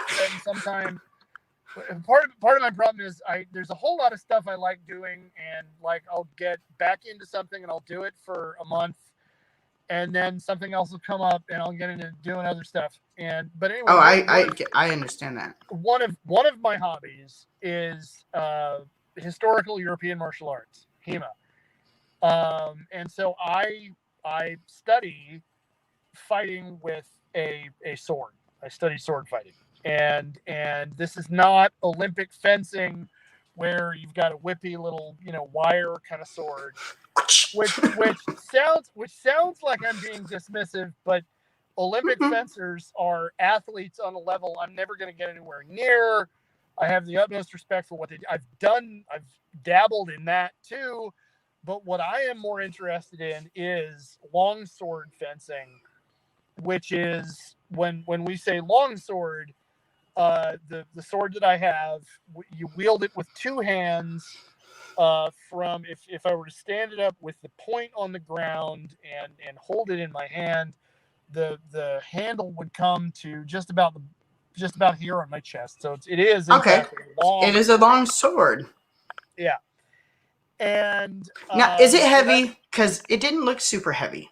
spend some time. Part of my problem is there's a whole lot of stuff I like doing, and like I'll get back into something and I'll do it for a month, and then something else will come up and I'll get into doing other stuff. But anyway, I understand that. One of my hobbies is historical European martial arts, HEMA, and so I study fighting with a sword. I study sword fighting. And this is not Olympic fencing where you've got a whippy little, wire kind of sword, which sounds like I'm being dismissive, but Olympic fencers are athletes on a level I'm never going to get anywhere near. I have the utmost respect for what they do. I've dabbled in that too, but what I am more interested in is longsword fencing, which is when we say longsword, the sword that I have, you wield it with 2 hands. From if I were to stand it up with the point on the ground and hold it in my hand, the handle would come to just about here on my chest. So it is okay. Long. It is a long sword. Yeah. And now, is it heavy? Because it didn't look super heavy.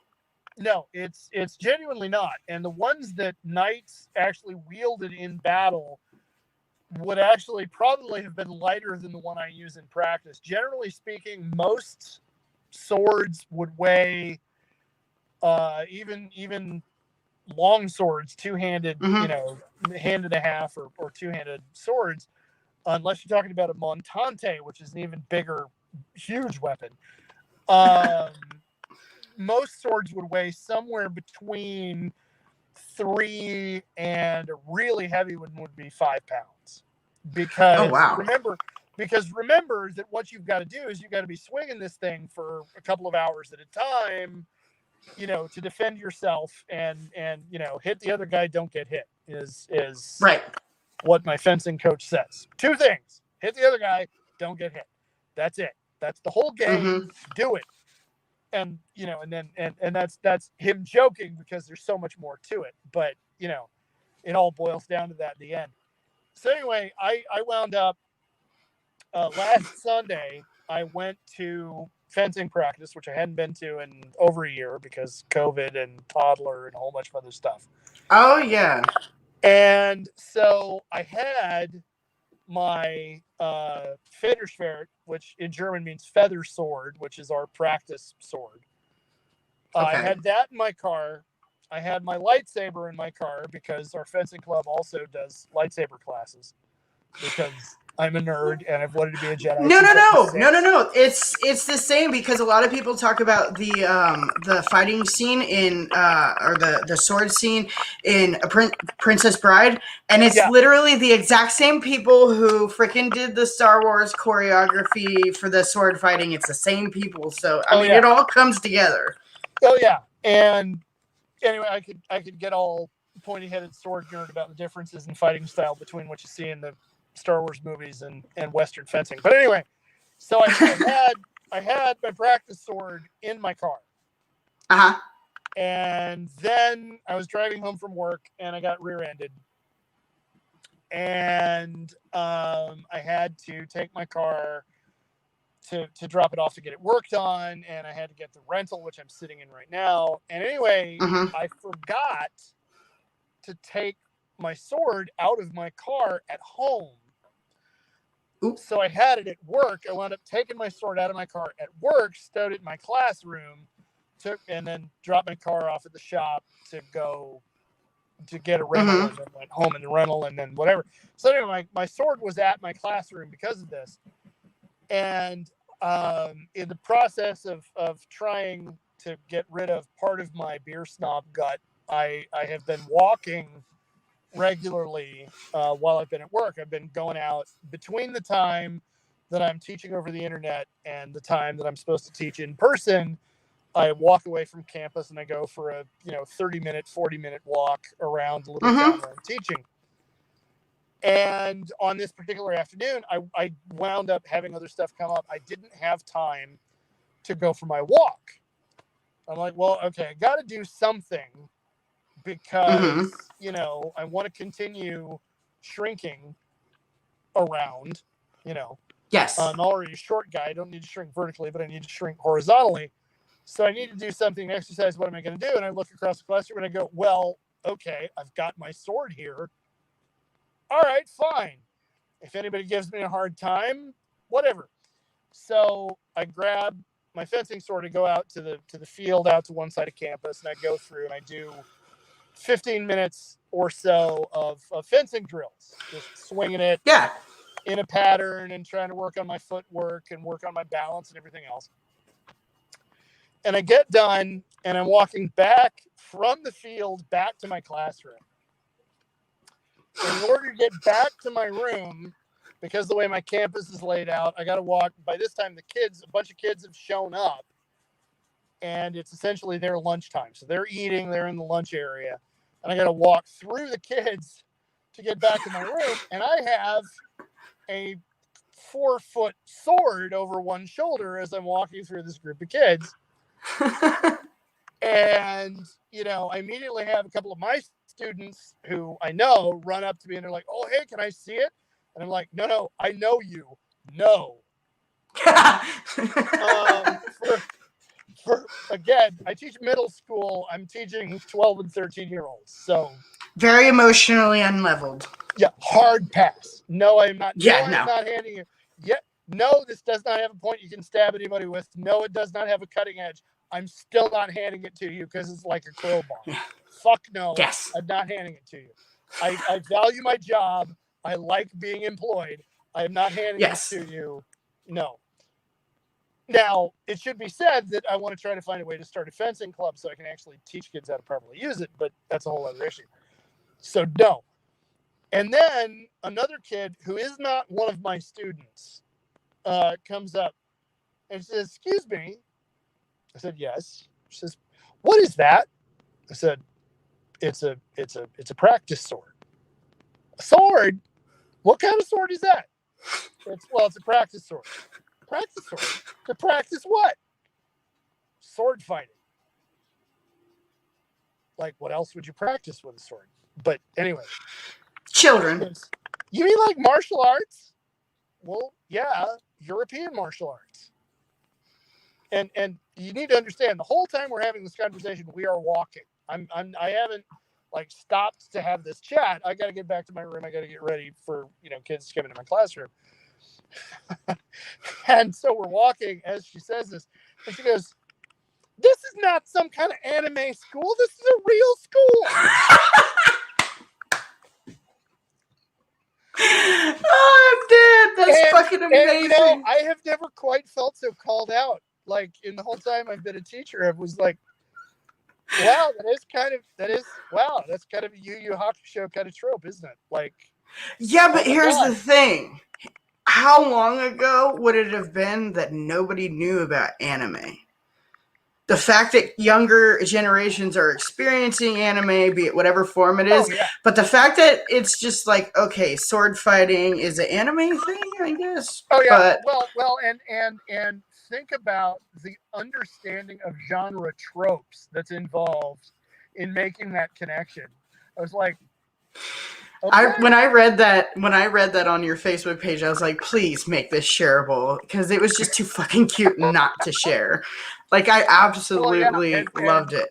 No, it's genuinely not. And the ones that knights actually wielded in battle would actually probably have been lighter than the one I use in practice. Generally speaking, most swords would weigh even long swords, two-handed, hand and a half or two-handed swords, unless you're talking about a montante, which is an even bigger, huge weapon. Most swords would weigh somewhere between 3 and a really heavy one would be 5 pounds. Because remember that what you've got to do is you've got to be swinging this thing for a couple of hours at a time, to defend yourself and hit the other guy, don't get hit is right. What my fencing coach says. 2 things: hit the other guy, don't get hit. That's it. That's the whole game. Do it. And and that's him joking, because there's so much more to it, but it all boils down to that at the end. So anyway, I wound up last Sunday. I went to fencing practice, which I hadn't been to in over a year because COVID and toddler and a whole bunch of other stuff. Oh yeah. And so I had my Federschwert, which in German means feather sword, which is our practice sword. Okay. I had that in my car. I had my lightsaber in my car because our fencing club also does lightsaber classes, because I'm a nerd and I've wanted to be a Jedi. No. It's the same, because a lot of people talk about the fighting scene in or the sword scene in Princess Bride, and it's literally the exact same people who freaking did the Star Wars choreography for the sword fighting. It's the same people, so I mean, it all comes together. Oh yeah, and anyway, I could get all pointy-headed sword nerd about the differences in fighting style between what you see in the Star Wars movies and Western fencing. But anyway, so I had my practice sword in my car. Uh-huh. And then I was driving home from work and I got rear-ended. And I had to take my car to drop it off to get it worked on, and I had to get the rental, which I'm sitting in right now. And anyway, I forgot to take my sword out of my car at home. Oops. So I had it at work. I wound up taking my sword out of my car at work, stowed it in my classroom, and then dropped my car off at the shop to go to get a rental, and then went home in the rental, and then whatever. So anyway, my sword was at my classroom because of this. And in the process of trying to get rid of part of my beer snob gut, I have been walking regularly while I've been at work. I've been going out between the time that I'm teaching over the internet and the time that I'm supposed to teach in person. I walk away from campus and I go for a 30-minute, 40-minute walk around the little town where I'm teaching. And on this particular afternoon, I wound up having other stuff come up. I didn't have time to go for my walk. I'm like, well, okay, I got to do something because, I want to continue shrinking around, Yes. I'm already a short guy. I don't need to shrink vertically, but I need to shrink horizontally. So I need to do something, exercise. What am I going to do? And I look across the classroom and I go, well, okay, I've got my sword here. All right, fine. If anybody gives me a hard time, whatever. So I grab my fencing sword and go out to the field, out to one side of campus, and I go through and I do 15 minutes or so of fencing drills, just swinging it in a pattern and trying to work on my footwork and work on my balance and everything else. And I get done and I'm walking back from the field back to my classroom. And in order to get back to my room, because the way my campus is laid out, I got to walk. By this time, a bunch of kids have shown up, and it's essentially their lunchtime. So they're eating, they're in the lunch area, and I got to walk through the kids to get back to my room. And I have a 4-foot sword over one shoulder as I'm walking through this group of kids. And, I immediately have a couple of my students who I know run up to me and they're like, oh, hey, can I see it? And I'm like, no, I know you. No. Again, I teach middle school. I'm teaching 12 and 13-year-olds. So very emotionally unleveled. Yeah, hard pass. No, I'm not. Yeah, I'm not handing you. Yeah, no, this does not have a point you can stab anybody with. No, it does not have a cutting edge. I'm still not handing it to you because it's like a crowbar. Fuck no. Yes. I'm not handing it to you. I value my job. I like being employed. I am not handing it to you. No. Now, it should be said that I want to try to find a way to start a fencing club so I can actually teach kids how to properly use it, but that's a whole other issue. So, no. And then another kid who is not one of my students comes up and says, excuse me. I said, yes. She says, what is that? I said, it's a practice sword. A sword? What kind of sword is that? It's a practice sword. Practice sword? To practice what? Sword fighting. Like, what else would you practice with a sword? But anyway. Children. You mean like martial arts? Well, yeah, European martial arts. And you need to understand, the whole time we're having this conversation, we are walking. I haven't stopped to have this chat. I got to get back to my room. I got to get ready for kids coming to my classroom. And so we're walking as she says this, and she goes, "This is not some kind of anime school. This is a real school." Oh, I'm dead. That's fucking And you know, amazing. I have never quite felt so called out. Like in the whole time I've been a teacher, I was like, wow, that's kind of a Yu Yu Hakusho kind of trope, isn't it? Like, Yeah, oh but my here's god, the thing. How long ago would it have been that nobody knew about anime? The fact that younger generations are experiencing anime, be it whatever form it oh is, yeah, but the fact that it's just like, okay, sword fighting is an anime thing, I guess. oh yeah. But Well, and think about the understanding of genre tropes that's involved in making that connection. I was like, I okay, when I read that on your Facebook page, I was like, please make this shareable because it was just too fucking cute not to share. Like I well, yeah, absolutely and loved it.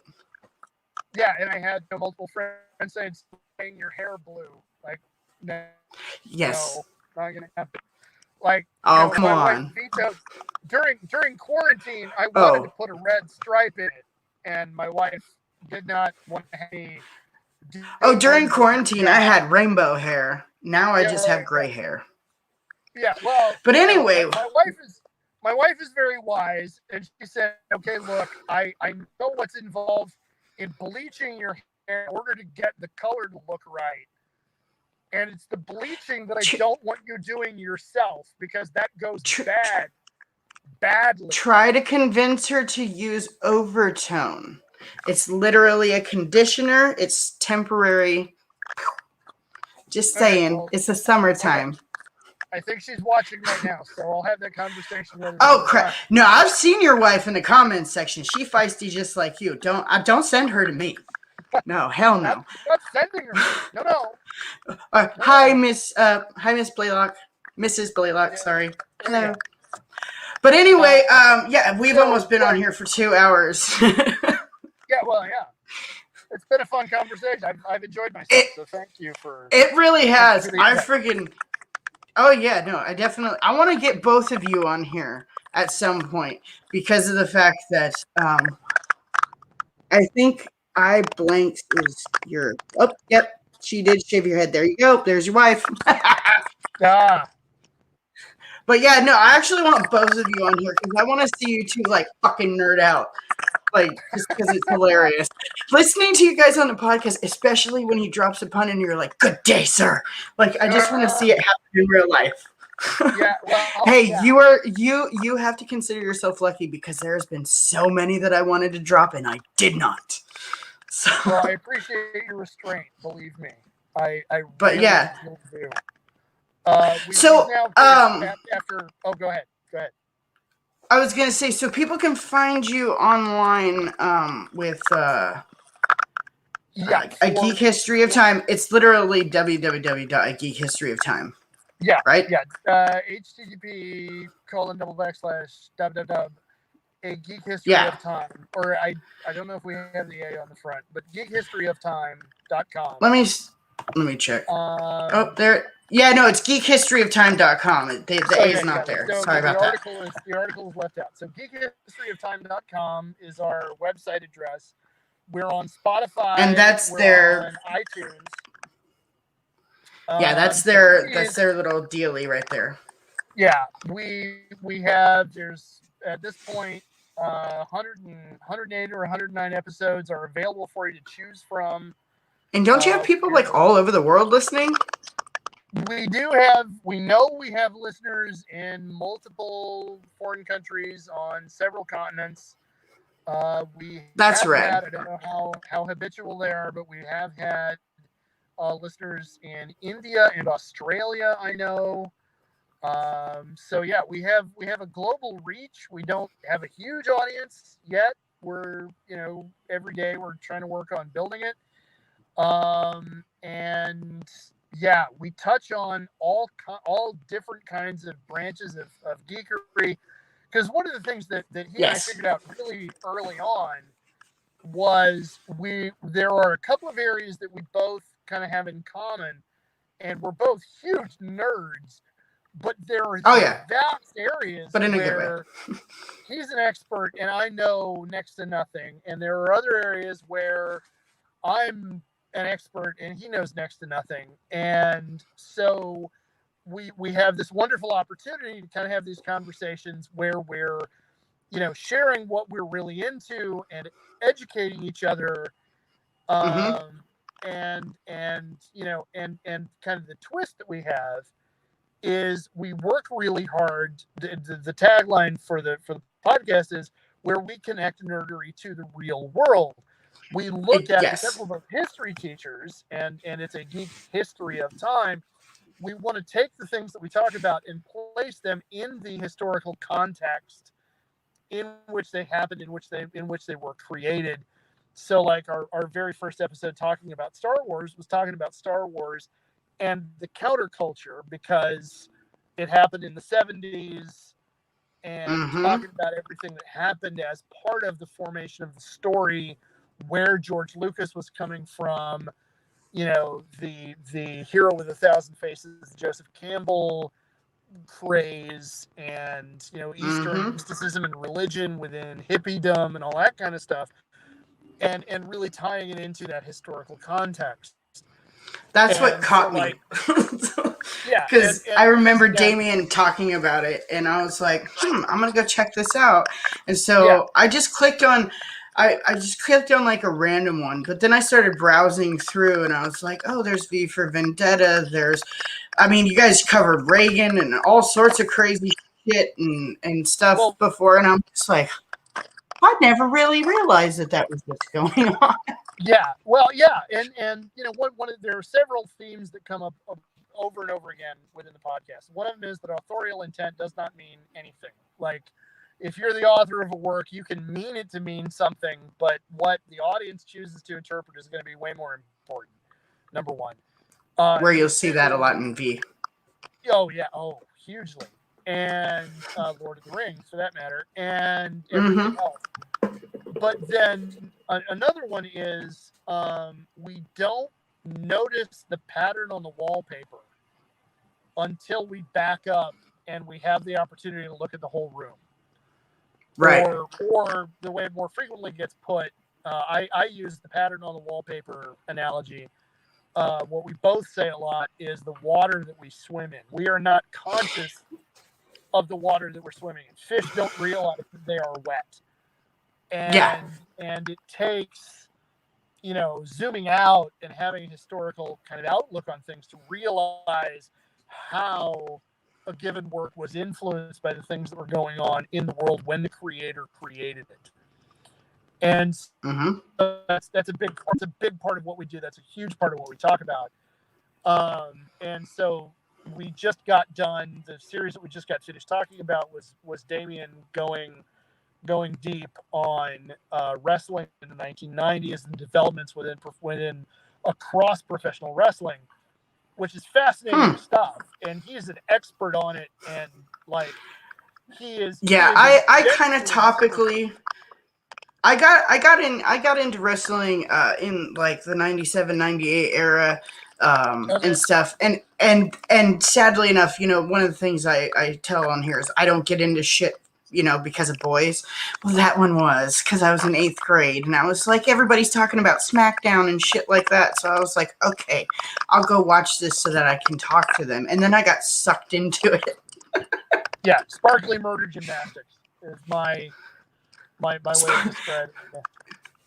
yeah, and I had multiple friends saying, "Saying your hair blue," like, no, Yes. not gonna happen. Like, Oh, come my wife on. vetoed during quarantine. I wanted to Oh, put a red stripe in it, and my wife did not want to have me oh, do more during than do her quarantine, I job. had rainbow hair. Now I Yeah, just have yeah, gray hair. yeah. Well, But anyway, my wife is very wise, and she said, "Okay, look, I know what's involved in bleaching your hair in order to get the color to look right." And it's the bleaching that I tr- don't want you doing yourself because that goes tr- tr- badly. try to convince her to use overtone. It's literally a conditioner. It's temporary. Just Okay, saying. well, It's the okay. summertime. I think she's watching right now, so I'll have that conversation with her Oh another crap! time. No, I've seen your wife in the comments section. She feisty just like you. Don't send her to me. No, hell Not, no. not sending her. No, no, no, Hi, no. Miss Blaylock, Mrs. Blaylock. Yeah, Sorry. there you Hello. go. But Uh, anyway, yeah, we've so almost been on what? here for 2 hours. Yeah, well, yeah. It's been a fun conversation. I've enjoyed myself. it So thank you for it really has. the I invite. freaking Oh yeah, no, I want to get both of you on here at some point because of the fact that I think I blanked is your. Oh, yep, she did shave your head. There you go. There's your wife. Ah, But yeah, no, I actually want both of you on here because I want to see you two like fucking nerd out, like just because it's hilarious. Listening to you guys on the podcast, especially when he drops a pun and you're like, "Good day, sir." Like I just want to see it happen in real life. yeah. Well, Hey, yeah. you have to consider yourself lucky because there's been so many that I wanted to drop and I did not. So, Well, I appreciate your restraint. Believe me, I but really, yeah. really do. We've So, now, of course, after. Oh, go ahead. Go ahead. I was gonna say, so people can find you online with Yeah. a Geek History of Time. It's literally www.ageekhistoryoftime, Yeah. right? Yeah. HTTP colon double backslash www a geek history Yeah. of time, or I don't know if we have the A on the front, but geekhistoryoftime.com. Let me check. Oh, Um, there. Yeah, no, it's geekhistoryoftime.com. The A is okay, not yeah. there. So Sorry about that. the article is left out. So geekhistoryoftime.com is our website address. We're on Spotify. And that's we're their on iTunes. yeah, So please, that's their little dealie right there. yeah, we have there's at this point 108 or 109 episodes are available for you to choose from. And don't you have people like all over the world listening? We know we have listeners in multiple foreign countries on several continents. That's have rad. had, I don't know how habitual they are, but we have had listeners in India and Australia, I know. So yeah, we have a global reach. We don't have a huge audience yet. We're every day we're trying to work on building it. And yeah, we touch on all different kinds of branches of geekery. Because one of the things that he and I Yes. figured out really early on was there are a couple of areas that we both kind of have in common, and we're both huge nerds. But there are vast areas but in a good where way. he's an expert and I know next to nothing, and there are other areas where I'm an expert, and he knows next to nothing. And so we have this wonderful opportunity to kind of have these conversations where we're, sharing what we're really into and educating each other. Mm-hmm. And kind of the twist that we have is we work really hard. The tagline for the podcast is where we connect nerdery to the real world. We look at, because Yes. we're both history teachers, and it's a geek history of time. We want to take the things that we talk about and place them in the historical context in which they happened, in which they were created. So, like our very first episode talking about Star Wars was talking about Star Wars and the counterculture, because it happened in the 70s, and Mm-hmm. talking about everything that happened as part of the formation of the story, where George Lucas was coming from, the hero with 1,000 faces, Joseph Campbell craze, and Eastern Mm-hmm. mysticism and religion within hippiedom and all that kind of stuff, and really tying it into that historical context. That's what And so, caught me. like, yeah, Because I because remember again, Damien talking about it, and I was like, I'm gonna go check this out. And yeah, so I just clicked on, I just clicked on like a random one, but then I started browsing through, and I was like, oh, there's V for Vendetta. I mean, you guys covered Reagan and all sorts of crazy shit and stuff well, before, and I'm just like, I never really realized that was what's going on. yeah, well, yeah, and there are several themes that come up over and over again within the podcast. One of them is that authorial intent does not mean anything. Like, if you're the author of a work, you can mean it to mean something, but what the audience chooses to interpret is going to be way more important. Number one. Where you'll Number see that a two, lot in V. oh yeah, oh, hugely, and Lord of the Rings for that matter, and everything Mm-hmm. else. But then another one is we don't notice the pattern on the wallpaper until we back up and we have the opportunity to look at the whole room. Right. Or the way it more frequently gets put, I use the pattern on the wallpaper analogy. What we both say a lot is the water that we swim in. We are not conscious of the water that we're swimming in. Fish don't realize that they are wet. Yeah. And it takes, zooming out and having a historical kind of outlook on things to realize how a given work was influenced by the things that were going on in the world when the creator created it. And Mm-hmm. that's a big part of what we do. That's a huge part of what we talk about. And so we just got done. The series that we just got finished talking about was Damien going deep on wrestling in the 1990s and developments within across professional wrestling, which is fascinating stuff. And he's an expert on it, and like he is. Yeah, He is I kind of topically. I got into wrestling in like the 97, 98 era okay. and stuff. And sadly enough, one of the things I tell on here is I don't get into shit, because of boys. Well, that one was because I was in 8th grade and I was like, everybody's talking about SmackDown and shit like that. So I was like, okay, I'll go watch this so that I can talk to them. And then I got sucked into it. Yeah, sparkly murder gymnastics is my way of describing it.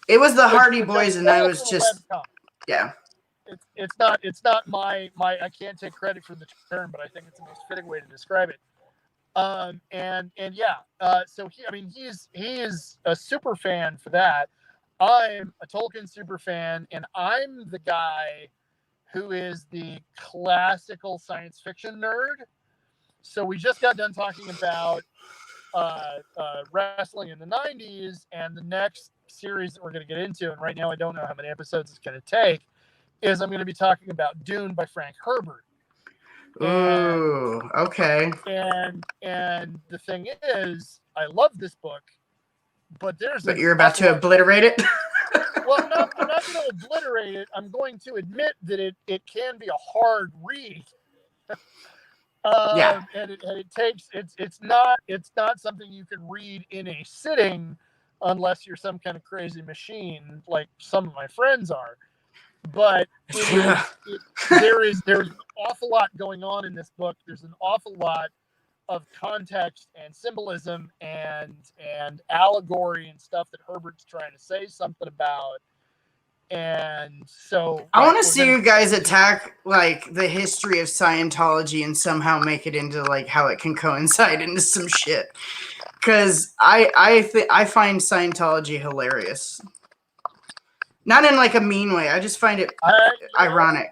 It was the Hardy Boys, and I was just, yeah. It's not my I can't take credit for the term, but I think it's the most fitting way to describe it. And yeah, so he is a super fan for that. I'm a Tolkien super fan, and I'm the guy who is the classical science fiction nerd. So we just got done talking about wrestling in the 90s, and the next series that we're going to get into, and right now I don't know how many episodes it's going to take, is I'm going to be talking about Dune by Frank Herbert. Ooh, okay. And the thing is, I love this book, but you're about to obliterate it? Well, I'm not going to obliterate it. I'm going to admit that it can be a hard read. Yeah. And it takes it's not something you can read in a sitting unless you're some kind of crazy machine like some of my friends are. but there's an awful lot going on in this book. There's an awful lot of context and symbolism and allegory and stuff that Herbert's trying to say something about. And so I want to see you guys attack like the history of Scientology and somehow make it into like how it can coincide into some shit. Because I find Scientology hilarious. Not in like a mean way. I just find it ironic.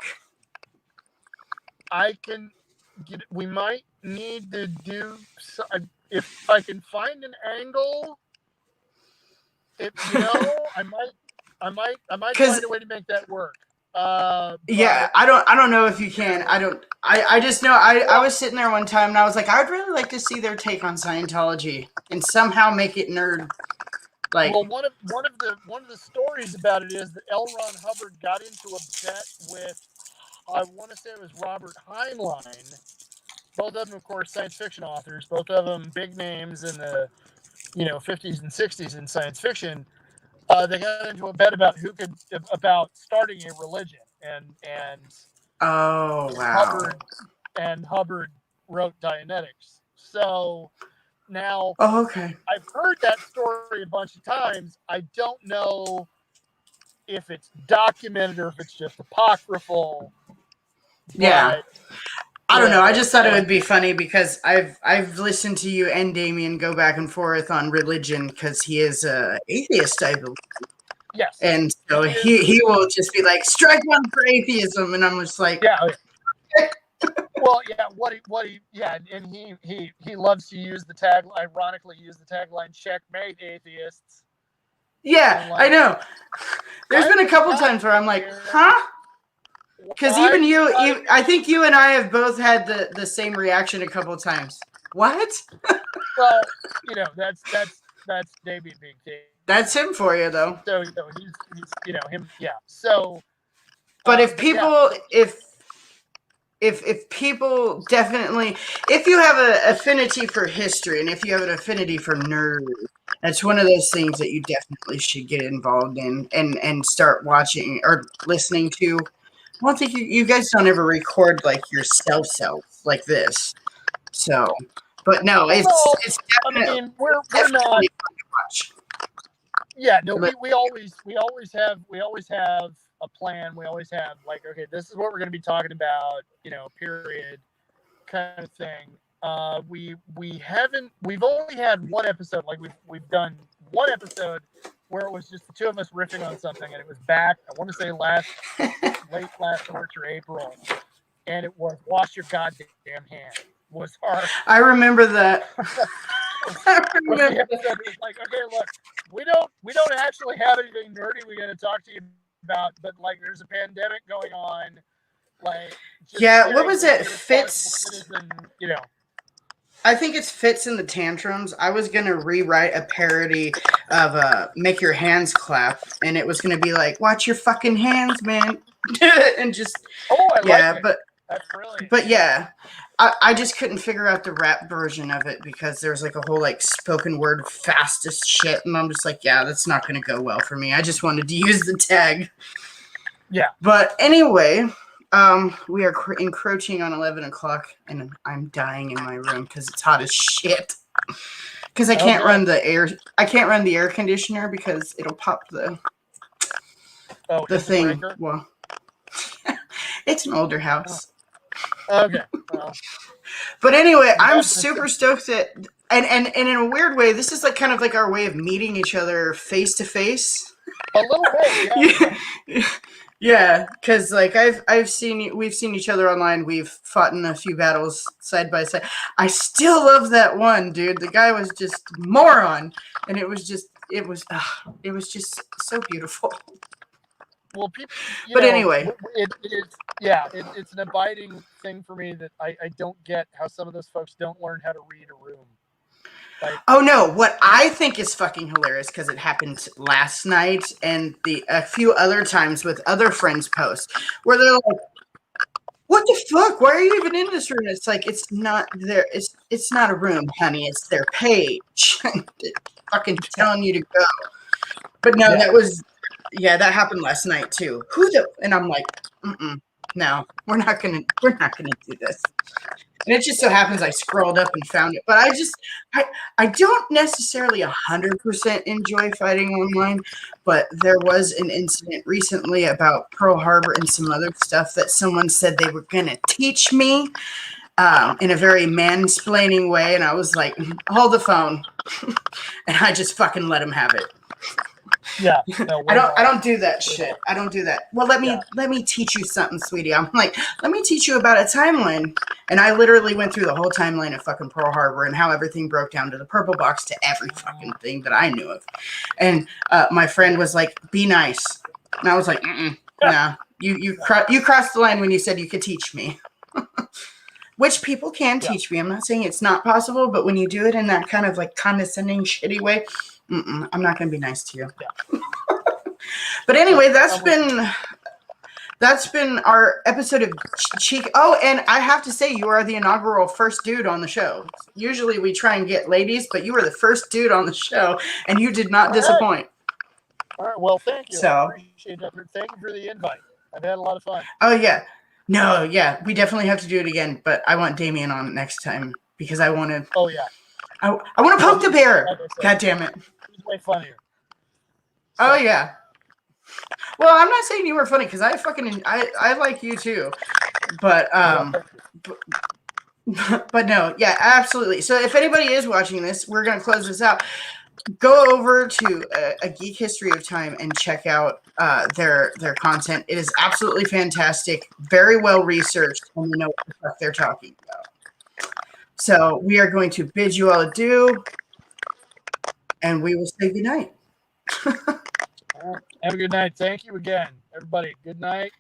We might need to do, if I can find an angle, I might find a way to make that work. Yeah, I don't know if you can. I just know I was sitting there one time and I was like, I'd really like to see their take on Scientology and somehow make it nerd. Like, well, one of the stories about it is that L. Ron Hubbard got into a bet with, I want to say it was Robert Heinlein. Both of them, of course, science fiction authors. Both of them big names in the 50s and 60s in science fiction. They got into a bet about about starting a religion, and oh wow, Hubbard wrote Dianetics. So now, okay, I've heard that story a bunch of times. I don't know if it's documented or if it's just apocryphal. Yeah. I don't know. I just thought it would be funny because I've listened to you and Damien go back and forth on religion because he is an atheist, I believe. Yes. And so he will just be like, strike one for atheism, and I'm just like, yeah. Well, yeah, and he loves to use the tagline, checkmate atheists. Yeah, I know. There's been a couple times where I'm like, huh? Because even you, I think you and I have both had the same reaction a couple times. What? Well, that's Damien being Damien. That's him for you, though. So he's him, yeah. So, but if people, if people definitely, if you have an affinity for history and if you have an affinity for nerds, that's one of those things that you definitely should get involved in and start watching or listening to. I don't think you guys don't ever record like your self like this. So, but no, it's definitely, I mean, we're not fun to watch. Yeah, no, we always have a plan. We always have like, okay, this is what we're going to be talking about, period, kind of thing. We've only had one episode, like we've done one episode where it was just the two of us riffing on something, and it was back, I want to say late last March or April, and it was wash your goddamn hand. Was our I remember that. I remember. It was like, okay, look, we don't actually have anything nerdy we got to talk to you about, but like there's a pandemic going on, like yeah, what was it? Fitz, and, I think it's Fitz in the Tantrums. I was gonna rewrite a parody of "Make Your Hands Clap," and it was gonna be like, "Watch your fucking hands, man," and just like it. That's brilliant. But yeah, I just couldn't figure out the rap version of it because there's like a whole like spoken word fastest shit, and I'm just like, yeah, that's not gonna go well for me. I just wanted to use the tag. Yeah. But anyway. We are encroaching on 11 o'clock, and I'm dying in my room because it's hot as shit. Because I can't run the air. I can't run the air conditioner because it'll pop the thing. Well, it's an older house. Okay. Well. But anyway, I'm super stoked that, and in a weird way, this is like kind of like our way of meeting each other face to face. A little bit, yeah. Yeah, because like we've seen each other online. We've fought in a few battles side by side. I still love that one, dude. The guy was just moron, and it was just so beautiful. Well, people. Anyway, it's an abiding thing for me that I don't get how some of those folks don't learn how to read a room. Like, oh no, what I think is fucking hilarious because it happened last night and a few other times with other friends' posts where they're like, "What the fuck? Why are you even in this room?" It's like it's not there. It's not a room, honey. It's their page. Fucking telling you to go. But no, that was Yeah, that happened last night too. And I'm like, no, we're not gonna do this. And it just so happens I scrolled up and found it. But I don't necessarily 100% enjoy fighting online, but there was an incident recently about Pearl Harbor and some other stuff that someone said they were going to teach me in a very mansplaining way. And I was like, hold the phone. And I just fucking let him have it. Yeah. No, I don't do that shit. I don't do that. Well, let me teach you something, sweetie. I'm like, let me teach you about a timeline. And I literally went through the whole timeline of fucking Pearl Harbor and how everything broke down to the purple box to every fucking thing that I knew of. And my friend was like, be nice. And I was like, nah, you crossed the line when you said you could teach me. Which people can teach me. I'm not saying it's not possible, but when you do it in that kind of like condescending, shitty way, I'm not going to be nice to you. Yeah. But anyway, that's been our episode of Cheek. Oh, and I have to say, you are the inaugural first dude on the show. Usually we try and get ladies, but you were the first dude on the show, and you did not disappoint. All right. Well, thank you. So, I appreciate that. Thank you for the invite. I've had a lot of fun. Oh, yeah. No, yeah. We definitely have to do it again, but I want Damien on next time because I want to. Oh, yeah. I want to poke the bear. God damn it. He's way funnier. So. Oh, yeah. Well, I'm not saying you were funny because I like you too, but no, yeah, absolutely. So if anybody is watching this, we're gonna close this out. Go over to a Geek History of Time and check out their content. It is absolutely fantastic, very well researched, and they know what the fuck they're talking about. So we are going to bid you all adieu, and we will say goodnight. Have a good night. Thank you again, everybody. Good night.